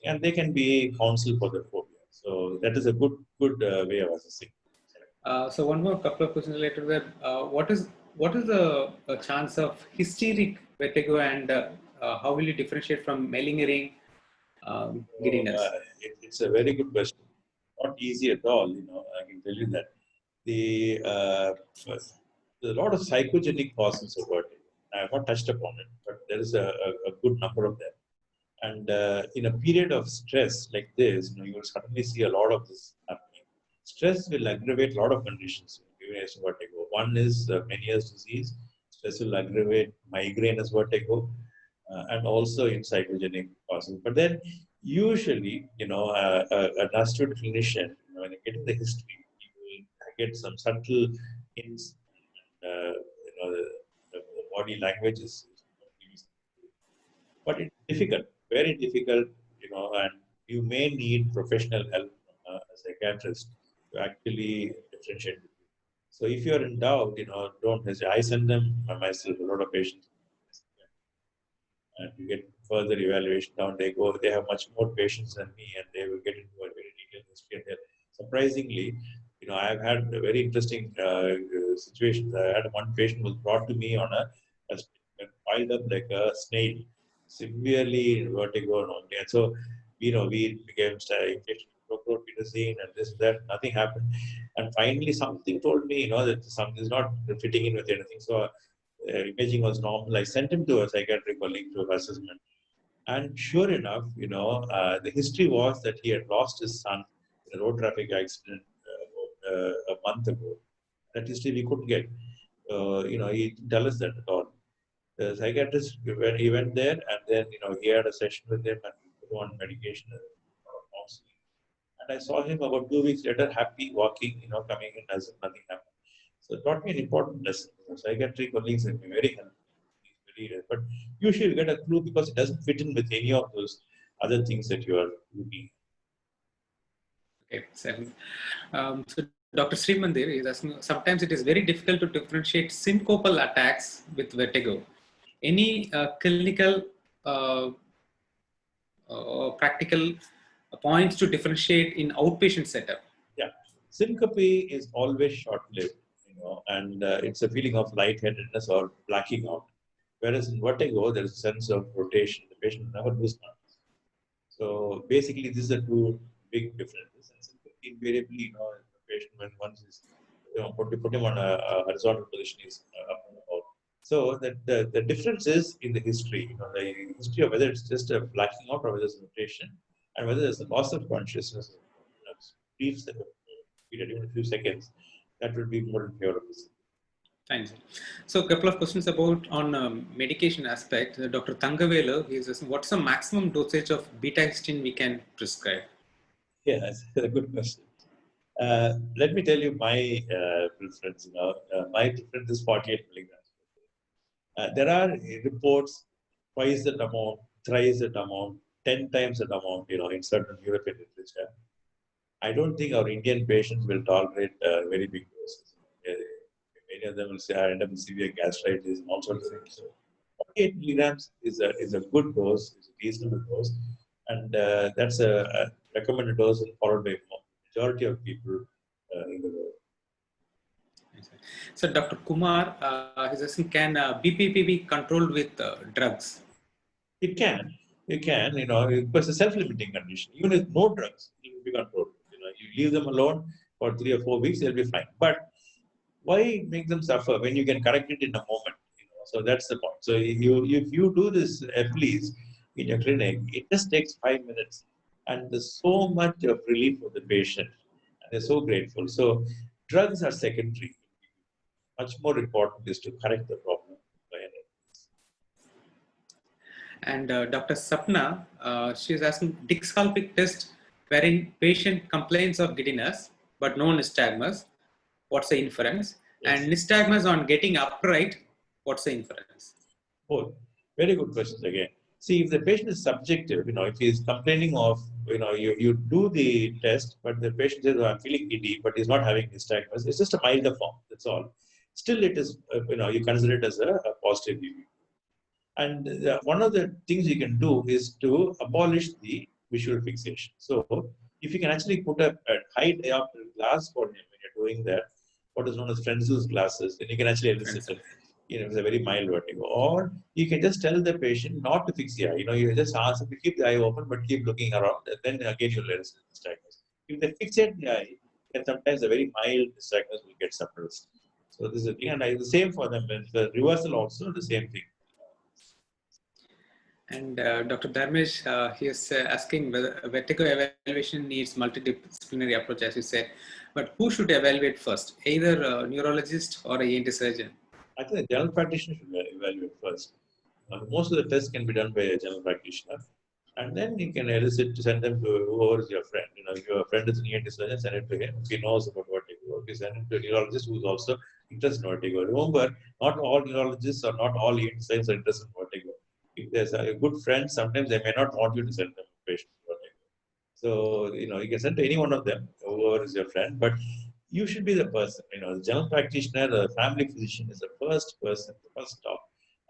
and they can be counseled for the phobia. So that is a good way of assessing. So one more couple of questions related to that. What is the chance of hysteric vertigo, and how will you differentiate from malingering giddiness? It's a very good question. Not easy at all. I can tell you that there's a lot of psychogenic causes of vertigo. I have not touched upon it, but there is a good number of them. And in a period of stress like this, you will suddenly see a lot of this happening. Stress will aggravate a lot of conditions giving rise to vertigo. One is Meniere's disease. Stress will aggravate migraine as vertigo, and also in psychogenic causes. But then, usually, an astute clinician, when you get in the history, you will get some subtle hints. The body language is, but it's difficult, very difficult, and you may need professional help from a psychiatrist to actually differentiate. So if you're in doubt, don't hesitate. I send them myself a lot of patients, and you get further evaluation down. They have much more patients than me, and they will get into a very detailed history. And surprisingly, I've had a very interesting situations. I had one patient who was brought to me on a piled up like a snail, severely vertigo and all that. And so, we became injection prochlorperazine and this, that, nothing happened. And finally, something told me, that something is not fitting in with anything. So, imaging was normal. I sent him to a psychiatric colleague to assessment. And sure enough, the history was that he had lost his son in a road traffic accident a month ago. That history we couldn't get. He didn't tell us that at all. The psychiatrist, he went there, and then, he had a session with him and put on medication and counseling. And I saw him about 2 weeks later, happy, walking, coming in as if nothing happened. So it taught me an important lesson. Psychiatric colleagues have been very helpful. But usually you get a clue because it doesn't fit in with any of those other things that you are looking. Okay, so Dr. Srimandir is asking, sometimes it is very difficult to differentiate syncopal attacks with vertigo. Any clinical practical points to differentiate in outpatient setup? Yeah, syncope is always short-lived, and it's a feeling of lightheadedness or blacking out. Whereas in vertigo, there is a sense of rotation. The patient never loses consciousness. So basically, these are two big differences. And invariably, the patient, when once is, put him on a horizontal position, is up and about. So the difference is in the history, the history of whether it's just a blacking out or whether it's rotation, and whether there's a loss of consciousness, brief period, even a few seconds, that will be more in favor of this. Thanks. So a couple of questions about on medication aspect. Dr. Thangavelu is asking, what's the maximum dosage of beta-histine we can prescribe? Yeah, that's a good question. Let me tell you my preference. My preference is 48 milligrams. There are reports twice that amount, thrice that amount, 10 times that amount, in certain European literature. I don't think our Indian patients will tolerate very big doses. Many of them will say, I end up with severe gastritis and all sorts of things. So 48 milligrams is a good dose, is a reasonable dose, and that's a recommended dose followed by majority of people in the world. So Dr. Kumar is asking, can BPP be controlled with drugs? It can, because it's a self-limiting condition. Even with no drugs, it will be controlled. You leave them alone for 3 or 4 weeks, they'll be fine. But why make them suffer when you can correct it in a moment? So that's the point. So if you do this please in your clinic, it just takes 5 minutes, and there's so much of relief for the patient, and they're so grateful. So drugs are secondary. Much more important is to correct the problem by any means. And Dr. Sapna, she is asking, Dixcalpic test wherein patient complains of giddiness but no nystagmus. What's the inference? And nystagmus on getting upright, what's the inference? Oh, very good questions again. See, if the patient is subjective, if he is complaining of, you do the test, but the patient says, oh, I'm feeling giddy, but he's not having nystagmus. It's just a milder form. That's all. Still, it is, you consider it as a positive view. And one of the things you can do is to abolish the visual fixation. So, if you can actually put a high diopter glass for him when you're doing that, what is known as Frenzel's glasses, then you can actually elicit it. It's a very mild vertigo. Or you can just tell the patient not to fix the eye. You just ask them to keep the eye open, but keep looking around. And then again, you'll elicit nystagmus. If they fixate the eye, then sometimes a very mild nystagmus will get suppressed. So this is the thing. And the same for them. The reversal also, the same thing. And Dr. Dharmesh, he is asking whether vertigo evaluation needs multidisciplinary approach, as you said. But who should evaluate first? Either a neurologist or a ENT surgeon? I think the general practitioner should evaluate first. Most of the tests can be done by a general practitioner. And then you can elicit to send them to whoever is your friend. If your friend is an ENT surgeon, send it to him. If he knows about vertigo, if you send it to a neurologist who is also interested in vertigo. Remember, not all neurologists or not all ENT surgeons are interested in vertigo. If there's a good friend, sometimes they may not want you to send them a patient with vertigo. So, you can send to any one of them, whoever is your friend, but you should be the person. The general practitioner, the family physician is the first person, the first stop,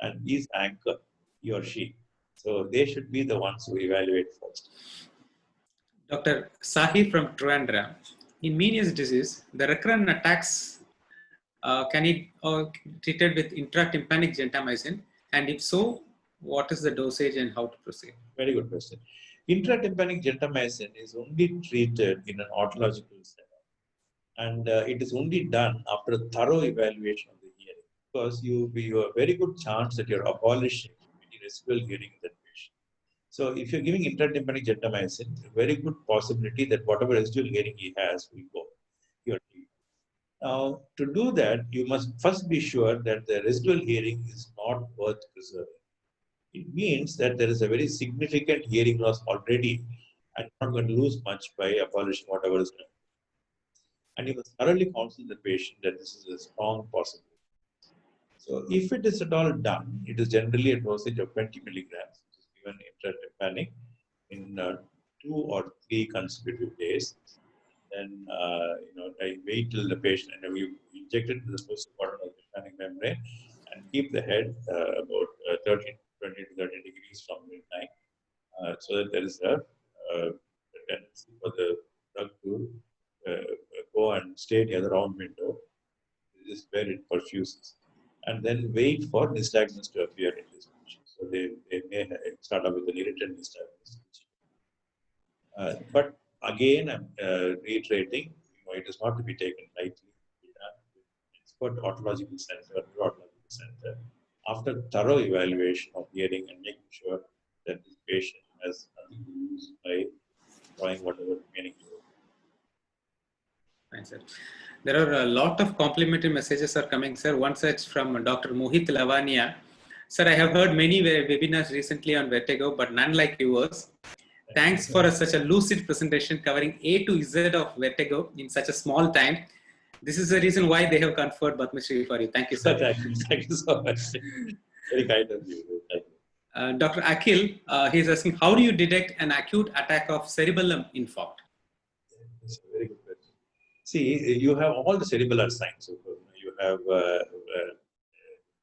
and he's anchor, he or she. So they should be the ones who evaluate first. Dr. Sahi from Trivandrum. In Meniere's disease, the recurrent attacks can be treated with intratympanic gentamicin? And if so, what is the dosage and how to proceed? Very good question. Intratympanic gentamicin is only treated in an otological setting. And it is only done after a thorough evaluation of the hearing. Because you have a very good chance that you're abolishing the residual hearing in that patient. So if you're giving intratympanic gentamicin, very good possibility that whatever residual hearing he has will go. Now, to do that, you must first be sure that the residual hearing is not worth preserving. It means that there is a very significant hearing loss already, and you're not going to lose much by abolishing whatever is done. And you must thoroughly counsel the patient that this is a strong possibility. So, if it is at all done, it is generally a dosage of 20 milligrams, which is given intratympanic in 2 or 3 consecutive days. Then, I wait till the patient and we inject it to the postpartum of the tympanic membrane and keep the head about 20 to 30 degrees from midnight, so that there is a tendency for the drug to go and stay near the round window. This is where it perfuses. And then wait for nystagmus to appear in this patient. So they may start up with an irritant nystagmus. But again, I'm reiterating, it is not to be taken lightly. It's for otological center, neurological center. After thorough evaluation of hearing and making sure that this patient has nothing to lose by trying whatever remaining. Thanks, sir. There are a lot of complimentary messages are coming, sir. One such from Dr. Mohit Lavania. Sir, I have heard many webinars recently on vertigo, but none like yours. Thanks for such a lucid presentation covering A to Z of vertigo in such a small time. This is the reason why they have conferred Padma Shri for you. Thank you, sir. Thank you so much. Very kind of you. Thank you. Dr. Akhil, he's asking, how do you detect an acute attack of cerebellum infarct? That's a very good question. See, you have all the cerebellar signs. You have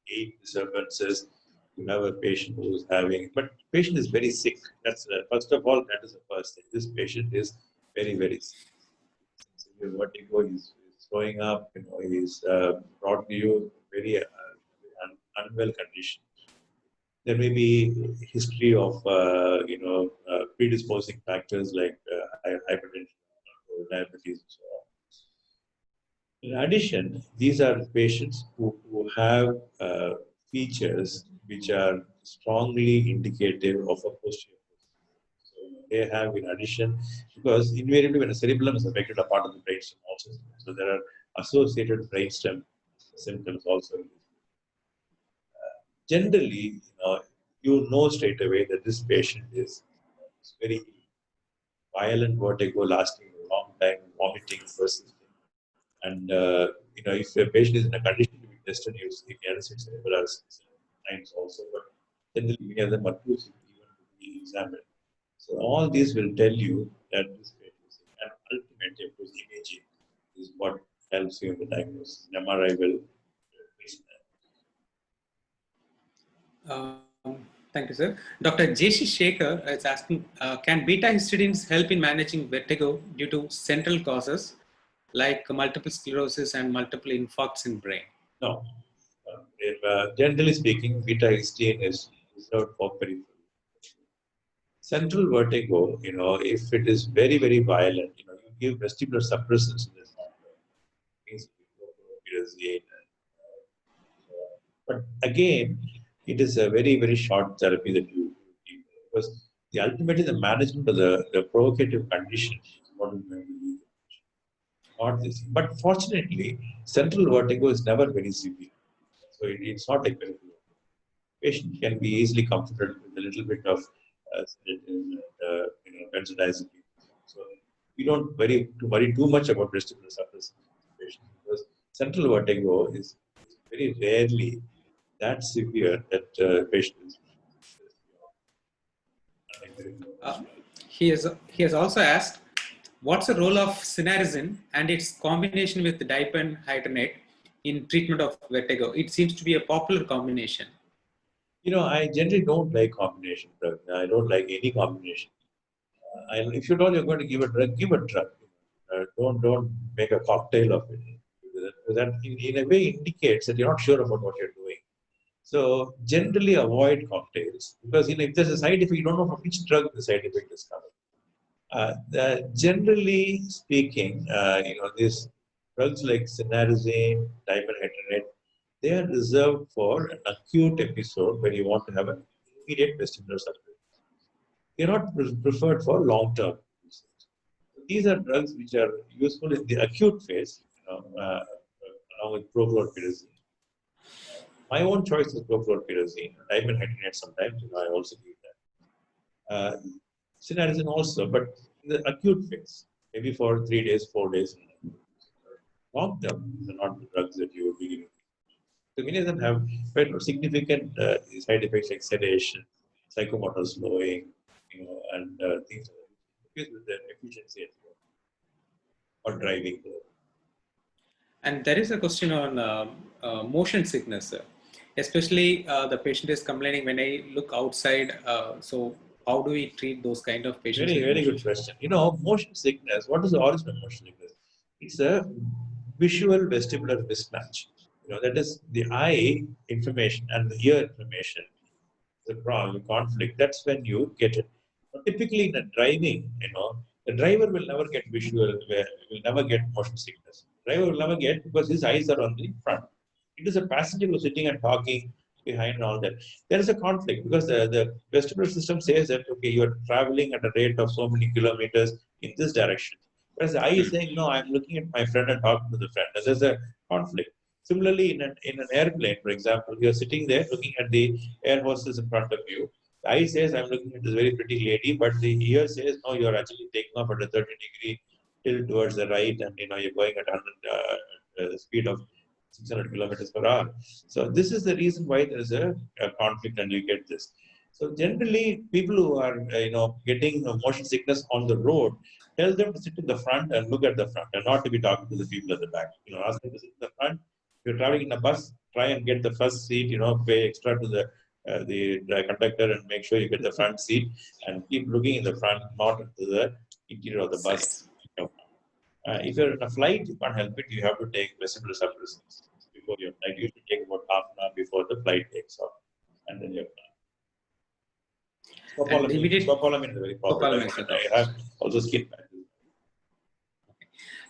8 disturbances. You have a patient who is having, but patient is very sick. That's first of all, that is the first thing. This patient is very, very sick. Vertigo is throwing up. He's brought to you very unwell condition. There may be history of predisposing factors like hypertension, diabetes, and so on. In addition, these are patients who have features which are strongly indicative of a posterior. So they have, in addition, because invariably when a cerebellum is affected, a part of the brainstem also. So there are associated brainstem symptoms also. Generally, you know straight away that this patient is very violent vertigo lasting a long time, vomiting, persisting. And if a patient is in a condition to be tested using anesthetic cerebral times also, but generally many of them are too sick even to be examined. So all these will tell you that this patient is sick. And ultimately, of course, imaging is what helps you in the diagnosis. An MRI will fix that. Thank you, sir. Dr. J.C. Shekhar is asking, can beta histidines help in managing vertigo due to central causes like multiple sclerosis and multiple infarcts in brain? No. Generally speaking, beta histine is reserved for peripheral. Central vertigo, if it is very, very violent, you give vestibular suppressants in this case, but again, it is a very, very short therapy that you give because ultimately the management of the provocative condition is what is going to be not this. But fortunately, central vertigo is never very severe. So it's not like peripheral. Patient can be easily comforted with a little bit of benzodiazepine. So we don't worry too much about vestibular suppressants patients because central vertigo is very rarely that severe that patient is. He has also asked, what's the role of cinnarizine and its combination with diphenhydramate in treatment of vertigo? It seems to be a popular combination. I generally don't like combination drugs. I don't like any combination. If you know you're going to give a drug, give a drug. Don't make a cocktail of it. That in a way indicates that you're not sure about what you're doing. So generally avoid cocktails because if there's a side effect, you don't know from which drug the side effect is coming. Generally speaking, these drugs like cinnarizine, diphenhydramate, they are reserved for an acute episode where you want to have an immediate vestibular suppression. They're not preferred for long-term usage. These are drugs which are useful in the acute phase, along with prochlorperazine. My own choice is prochlorperazine. Diphenhydramate sometimes, I also give that. Cinnarizine also, but in the acute phase, maybe for 3 days, 4 days. Long term, these are not the drugs that you would be giving. So many of them have quite significant side effects like sedation, psychomotor slowing, and things like that. With the efficiency at work or driving. And there is a question on motion sickness, especially the patient is complaining when I look outside. So how do we treat those kind of patients? Very, very good question. Motion sickness, what is the origin of motion sickness? It's a visual vestibular mismatch. That is the eye information and the ear information, the conflict. That's when you get it. Typically in a driving, the driver will never get will never get motion sickness. Driver will never get because his eyes are on the front. It is a passenger who's sitting and talking behind all that. There is a conflict because the vestibular system says that, okay, you are traveling at a rate of so many kilometers in this direction. Whereas the eye is saying, no, I'm looking at my friend and talking to the friend. There's a conflict. Similarly, in an airplane, for example, you're sitting there looking at the air hostess in front of you. The eye says, I'm looking at this very pretty lady, but the ear says, no, you're actually taking off at a 30-degree tilt towards the right, and you're going at 100 speed of 600 kilometers per hour. So this is the reason why there is a conflict, and you get this. So generally, people who are getting motion sickness on the road, tell them to sit in the front and look at the front, and not to be talking to the people at the back. Ask them to sit in the front. If you're traveling in a bus, try and get the first seat. Pay extra to the conductor and make sure you get the front seat, and keep looking in the front, not into the interior of the bus. If you're in a flight, you can't help it. You have to take vestibular suppressants before your flight. You should take about half an hour before the flight takes off, and then you're fine. Scopolamine is a very popular. I have also skin patches.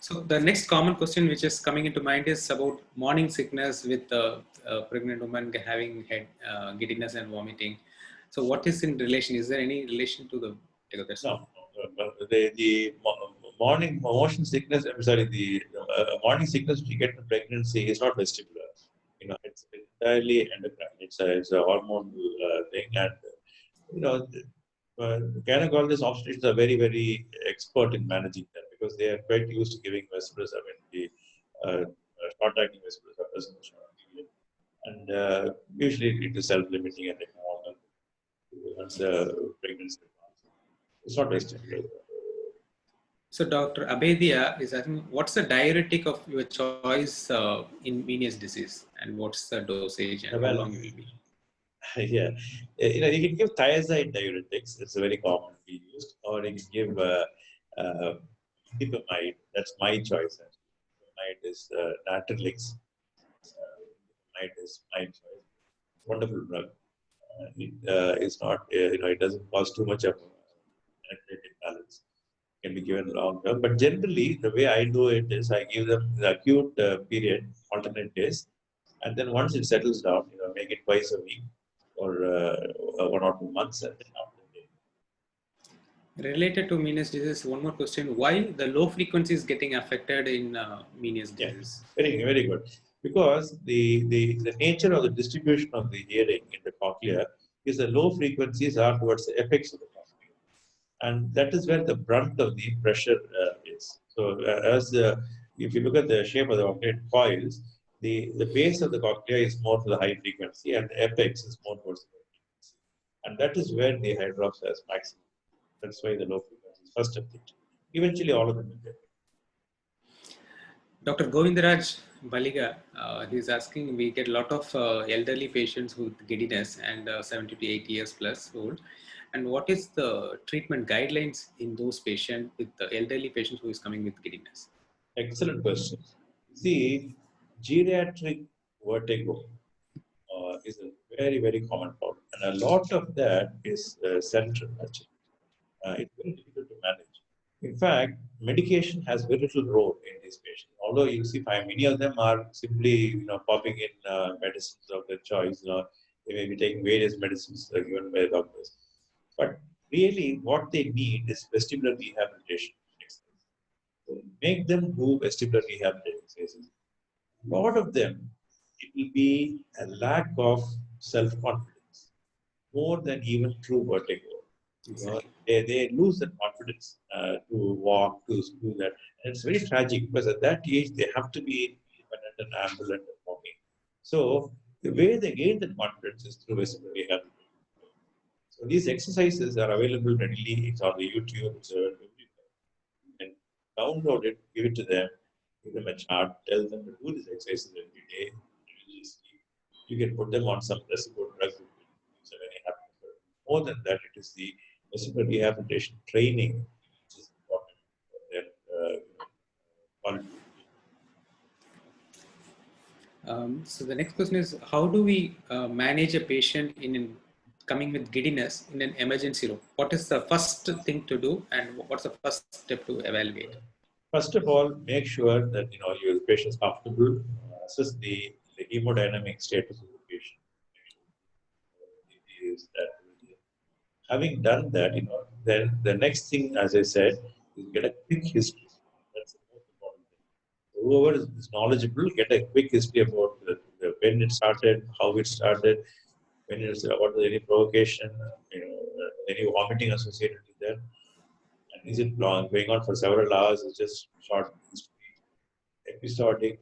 So the next common question which is coming into mind is about morning sickness with pregnant woman having head giddiness and vomiting. So what is in relation? Is there any relation to the? No. The morning motion sickness. I'm sorry. The morning sickness you get in pregnancy is not vestibular. It's entirely endocrine. It's a hormone thing, and gynecologists, obstetricians are very, very expert in managing that because they are quite used to giving vestibular short-acting vesicle suppressant, and usually it is self-limiting and normal once pregnancy. It's not wasted. So Dr. Abedia is asking, what's the diuretic of your choice in venous disease, and what's the dosage and how long it will be? Yeah, you can give thiazide diuretics. It's very commonly used, or you can give dipamide. That's my choice. Dipamide is Natrix. Dipamide is my choice. Wonderful drug. It is not, it doesn't cause too much of electrolyte imbalance. Can be given long term, but generally the way I do it is I give them the acute period, alternate days, and then once it settles down, make it twice a week or 1 or 2 months, and then after that. Related to venous disease, one more question: why the low frequency is getting affected in venous disease? Very good. Because the nature of the distribution of the hearing in the cochlea is the low frequencies are towards the apex of the cochlea, and that is where the brunt of the pressure is. So if you look at the shape of the cochlea, it coils. The base of the cochlea is more to the high frequency, and the apex is more towards the low frequency, and that is where the hydrops has maximum. That's why the low frequency is first affected. Eventually, all of them will get. Dr. Govindaraj Baliga, he's asking, we get a lot of elderly patients with giddiness and 70 to 80 years plus old. And what is the treatment guidelines in those patients, with the elderly patients who is coming with giddiness? Excellent question. See, geriatric vertigo is a very common problem, and a lot of that is central actually. It's very difficult to manage. In fact, medication has very little role in these patients. Although you see, many of them are simply popping in medicines of their choice. They may be taking various medicines given by doctors. But really, what they need is vestibular rehabilitation exercise. So make them do vestibular rehabilitation exercises. A lot of them, it will be a lack of self-confidence more than even true vertigo. They lose the confidence to walk, to do that. And it's very tragic because at that age, they have to be independent and ambulant and walking. So the way they gain that confidence is through vestibular rehabilitation. So these exercises are available readily. It's on the YouTube. It's everywhere. You can download it, give it to them, give them a chart, tell them to do these exercises every day. You can put them on some placebo drugs. More than that, it is the vestibular rehabilitation training which is important for their quality. So the next question is, how do we manage a patient coming with giddiness in an emergency room? What is the first thing to do, and what's the first step to evaluate? First of all, make sure that your patient is comfortable. Assess the hemodynamic status of the patient. Having done that, then the next thing, as I said, is get a quick history. That's the most important thing. Whoever is knowledgeable, get a quick history about when it started, how it started, when it was about any provocation, any vomiting associated with that, and is it going on for several hours? It's just short history, episodic,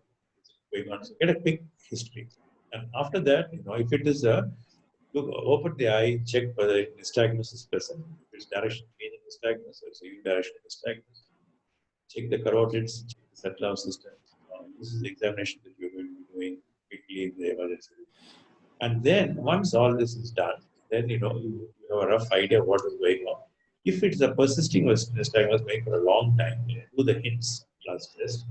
going on. So get a quick history, and after that, if it is look, open the eye, check whether nystagmus is present. If it's direction changing nystagmus, or it's a unidirectional nystagmus. Check the carotids, check the central system. This is the examination that you're going to be doing quickly in the emergency room. And then once all this is done, then you have a rough idea of what is going on. If it's a persisting nystagmus going for a long time, do the hints class test,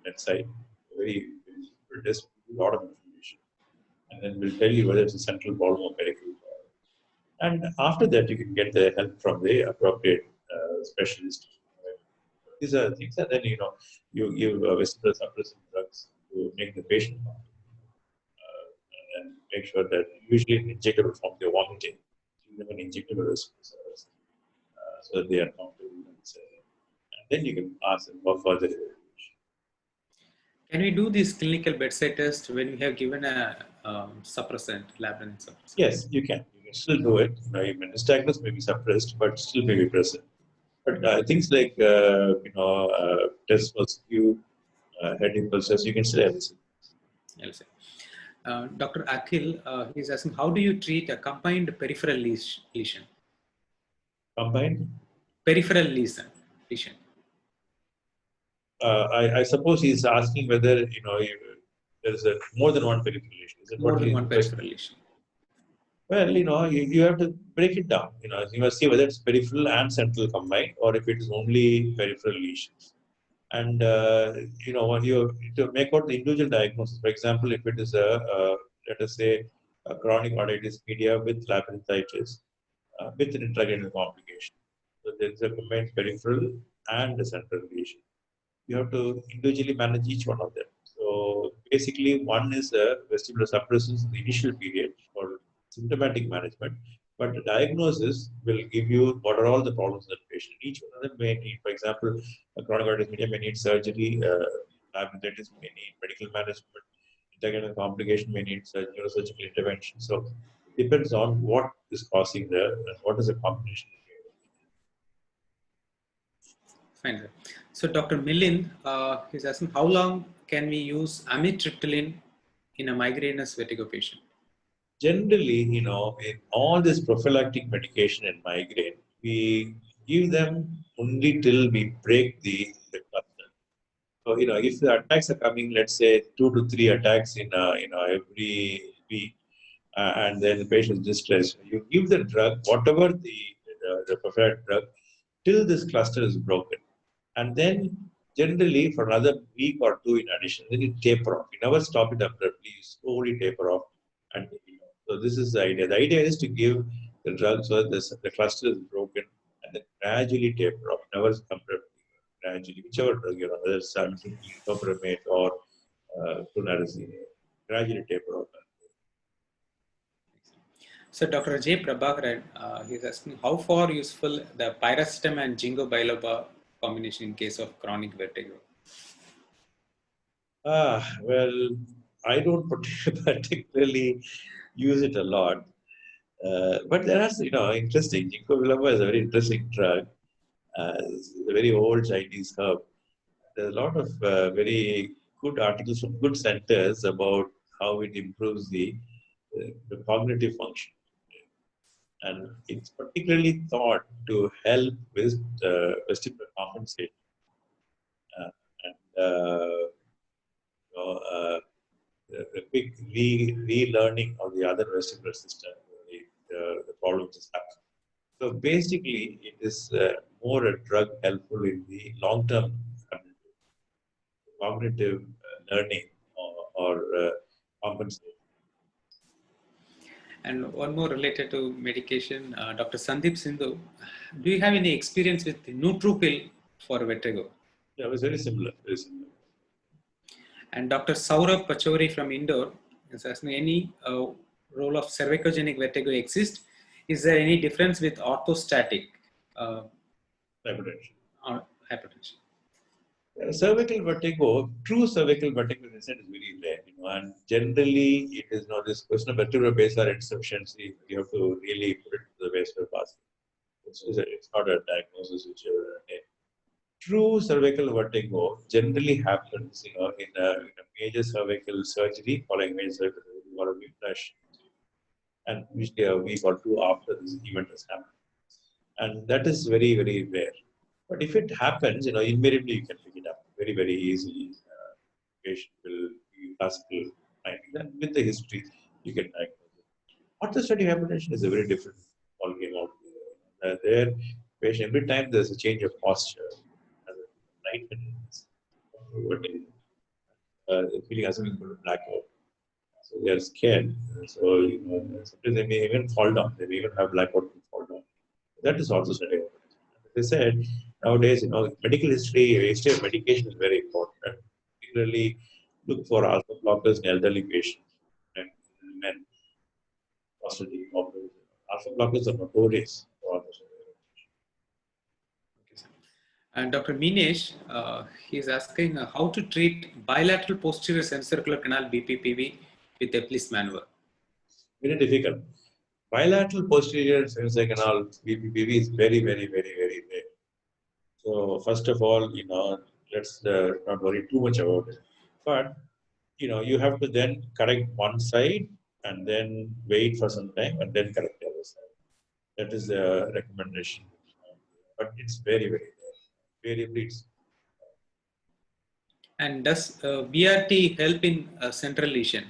bedside, very simple test, a lot of information, and then we'll tell you whether it's a central problem or peripheral problem. And after that, you can get the help from the appropriate specialist. These are things, and then you give vestibular suppressant drugs to make the patient and make sure that usually an injectable form they're vomiting. Give them an injectable so that they are comfortable. And then you can ask them for further evaluation. Can we do this clinical bedside test when we have given a suppressant, labyrinth suppressant? Yes, you can. You can still do it. Nystagmus may be suppressed, but still may be present. But things like test for skew, head impulses, you can still LC. LC. Dr. Akhil is asking, how do you treat a combined peripheral lesion? Combined? Peripheral lesion. I suppose he's asking whether, you know, there is more than one peripheral lesion. Is it More what than he's one peripheral lesion. Well, you know, you have to break it down. You know, you must see whether it's peripheral and central combined, or if it is only peripheral lesions. And you know, when you to make out the individual diagnosis. For example, if it is let us say a chronic otitis media with labyrinthitis with an intracranial complication, so there is a combined peripheral and a central lesion. You have to individually manage each one of them. So basically, one is a vestibular suppressants in the initial period for symptomatic management, but the diagnosis will give you what are all the problems of the patient. Each one of them may need, for example, a chronic otitis media may need surgery, labyrinthitis may need medical management, intracranial complication may need neurosurgical intervention. So it depends on what is causing what is the combination. Fine, sir. So Dr. Milind is asking, how long can we use amitriptyline in a migrainous vertigo patient? Generally, you know, in all this prophylactic medication and migraine, we give them only till we break the cluster. So, you know, if the attacks are coming, let's say 2 to 3 attacks in, you know, every week, and then the patient is distressed, you give the drug, whatever the prophylactic drug, till this cluster is broken. And then generally for another week or two in addition, then you taper off. You never stop it abruptly, you slowly taper off. And you know, so this is the idea. The idea is to give the drug so that the cluster is broken and then gradually taper off. Never abruptly, gradually, whichever drug you're on, whether it's topiramate or flunarizine, gradually taper off. So Dr. J. Prabhakaran is asking, how far useful the pyracetam and ginkgo biloba combination in case of chronic vertigo? Well, I don't particularly use it a lot, but there are, you know, interesting. Ginkgo biloba is a very interesting drug. It's a very old Chinese herb. There's a lot of very good articles from good centers about how it improves the cognitive function. And it's particularly thought to help with vestibular compensation. And you know, a quick relearning of the other vestibular system, the problems is happening. So basically, it is more a drug helpful in the long-term cognitive learning or compensation. And one more related to medication, Dr. Sandeep Sindhu, do you have any experience with Nutrupil for vertigo? Yeah, it was very similar. Very similar. And Dr. Saurabh Pachori from Indore is asking, any role of cervicogenic vertigo exist? Is there any difference with orthostatic Hypertension. Hypertension? Cervical vertigo, true cervical vertigo, as I said, is very rare. You know, and generally, it is not this question of vertebral basal insufficiency. You have to really put it to the vascular basket. It's not a diagnosis which you true cervical vertigo generally happens, you know, in a major cervical surgery following major cervical surgery or a whiplash, and usually a week or two after this event has happened. And that is very, very rare. But if it happens, you know, invariably you can pick it up very, very easily. Patient will be classical finding. Then with the history, you can diagnose it. Orthostatic hypertension is a very different ballgame altogether. There, patient every time there's a change of posture, feeling as if it's going to black out. So they are scared. So you know, sometimes they may even fall down. They may even have blackout and fall down. That is also studied. As I said, nowadays, you know, medical history of medication is very important. And particularly look for alpha blockers in elderly patients and men. Prostatic problems. Alpha blockers are notorious for this. And Dr. Minesh, he is asking how to treat bilateral posterior semicircular canal BPPV with Eplis maneuver. Very difficult. Bilateral posterior semicircular canal BPPV is very, very, very, very rare. So first of all, you know, let's not worry too much about it. But you have to then correct one side and then wait for some time and then correct the other side. That is the recommendation. But it's very, very, very please. And does VRT help in central lesion?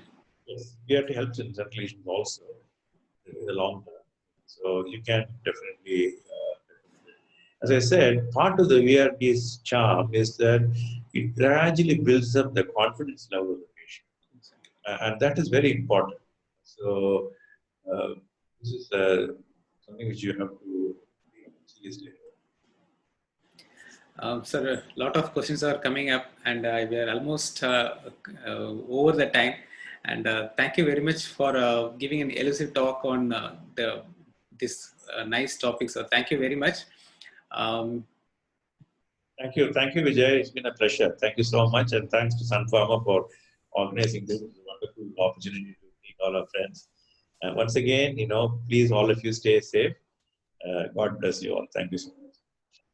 Yes, VRT helps in central lesions also in the long term. So you can definitely, as I said, part of the VRT's charm is that it gradually builds up the confidence level of the patient. And that is very important. So this is something which you have to seriously. Sir, a lot of questions are coming up, and we are almost over the time. And thank you very much for giving an elusive talk on this nice topic. So thank you very much. Thank you, Vijay. It's been a pleasure. Thank you so much, and thanks to Sun Pharma for organizing this. It's a wonderful opportunity to meet all our friends. And once again, please all of you stay safe. God bless you all. Thank you so much.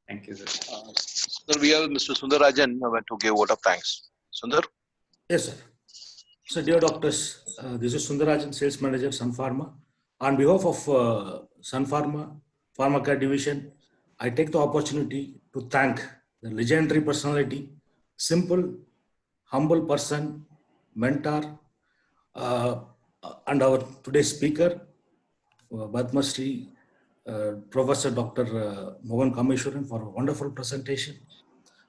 Thank you, sir. Sir, we have Mr. Sundarajan to give vote of thanks. Sundar? Yes, sir. So, dear doctors, this is Sundarajan, Sales Manager, Sun Pharma. On behalf of Sun Pharma, Pharmacare Division, I take the opportunity to thank the legendary personality, simple, humble person, mentor, and our today's speaker, Padma Shri, Professor Dr. Mohan Kameswaran for a wonderful presentation.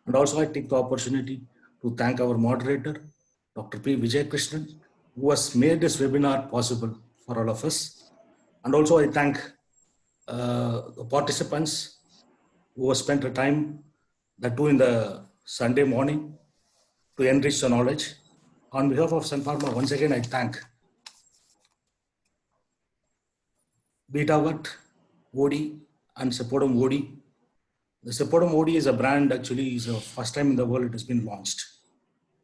And also I take the opportunity to thank our moderator, Dr. P. Vijaya Krishnan, who has made this webinar possible for all of us. And also I thank the participants who have spent the time, that too in the Sunday morning, to enrich the knowledge. On behalf of Sun Pharma, once again I thank Betavat, OD, and Sepodum OD. The Sepodum OD is a brand, actually, is the first time in the world it has been launched.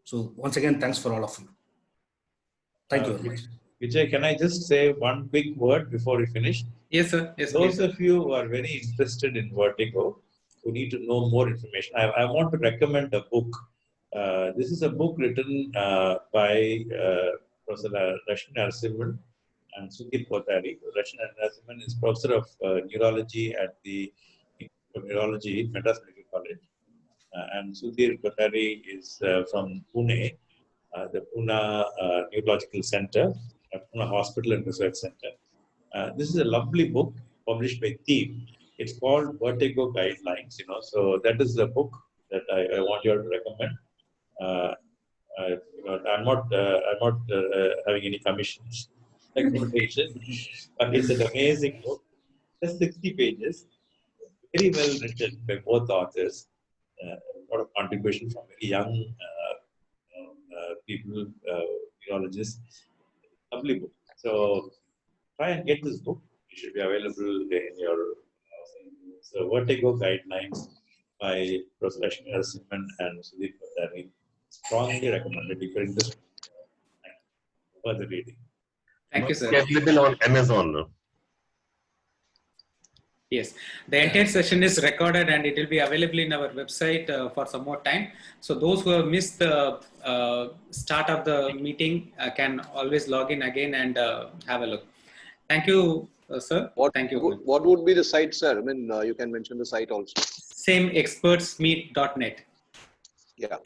So once again, thanks for all of you. Thank you very much. Vijay, can I just say one quick word before we finish? Yes, sir. Yes, Those please, of you who are very interested in vertigo, who need to know more information, I want to recommend a book. This is a book written by Professor Rashmi Narasimhan and Sudhir Kothari. Rashmi Narasimhan is Professor of Neurology at the Neurology Madras Medical College. And Sudhir Kothari is from Pune, the Pune Neurological Center, Pune Hospital and Research Center. This is a lovely book published by Theme. It's called Vertigo Guidelines. So that is the book that I want you all to recommend. I'm not having any commissions recommendation, but it's an amazing book. Just 60 pages, very well written by both authors. A lot of contribution from very young people, neurologists. Lovely book. So try and get this book. It should be available in your so Vertigo Guidelines by Professor Rashmi Narasimhan and Sudhir Kothari. Strongly recommended if you're interested in further reading. Thank you, sir. It's available on Amazon. No? Yes, the entire session is recorded and it will be available in our website for some more time. So those who have missed the start of the meeting can always log in again and have a look. Thank you, sir. Thank you. What would be the site, sir? I mean, you can mention the site also. Sameexpertsmeet.net. Yeah.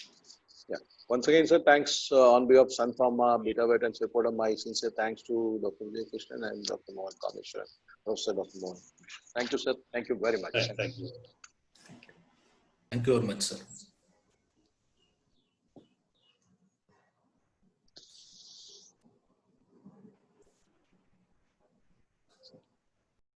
Once again, sir, thanks on behalf of Sun Pharma, Betavet, and Sepodum. My sincere thanks to Dr. Vijay Krishnan and Dr. Mohan Kameswaran, Professor Dr. Mohan. Thank you, sir. Thank you very much. Thank you. Thank you very much, sir.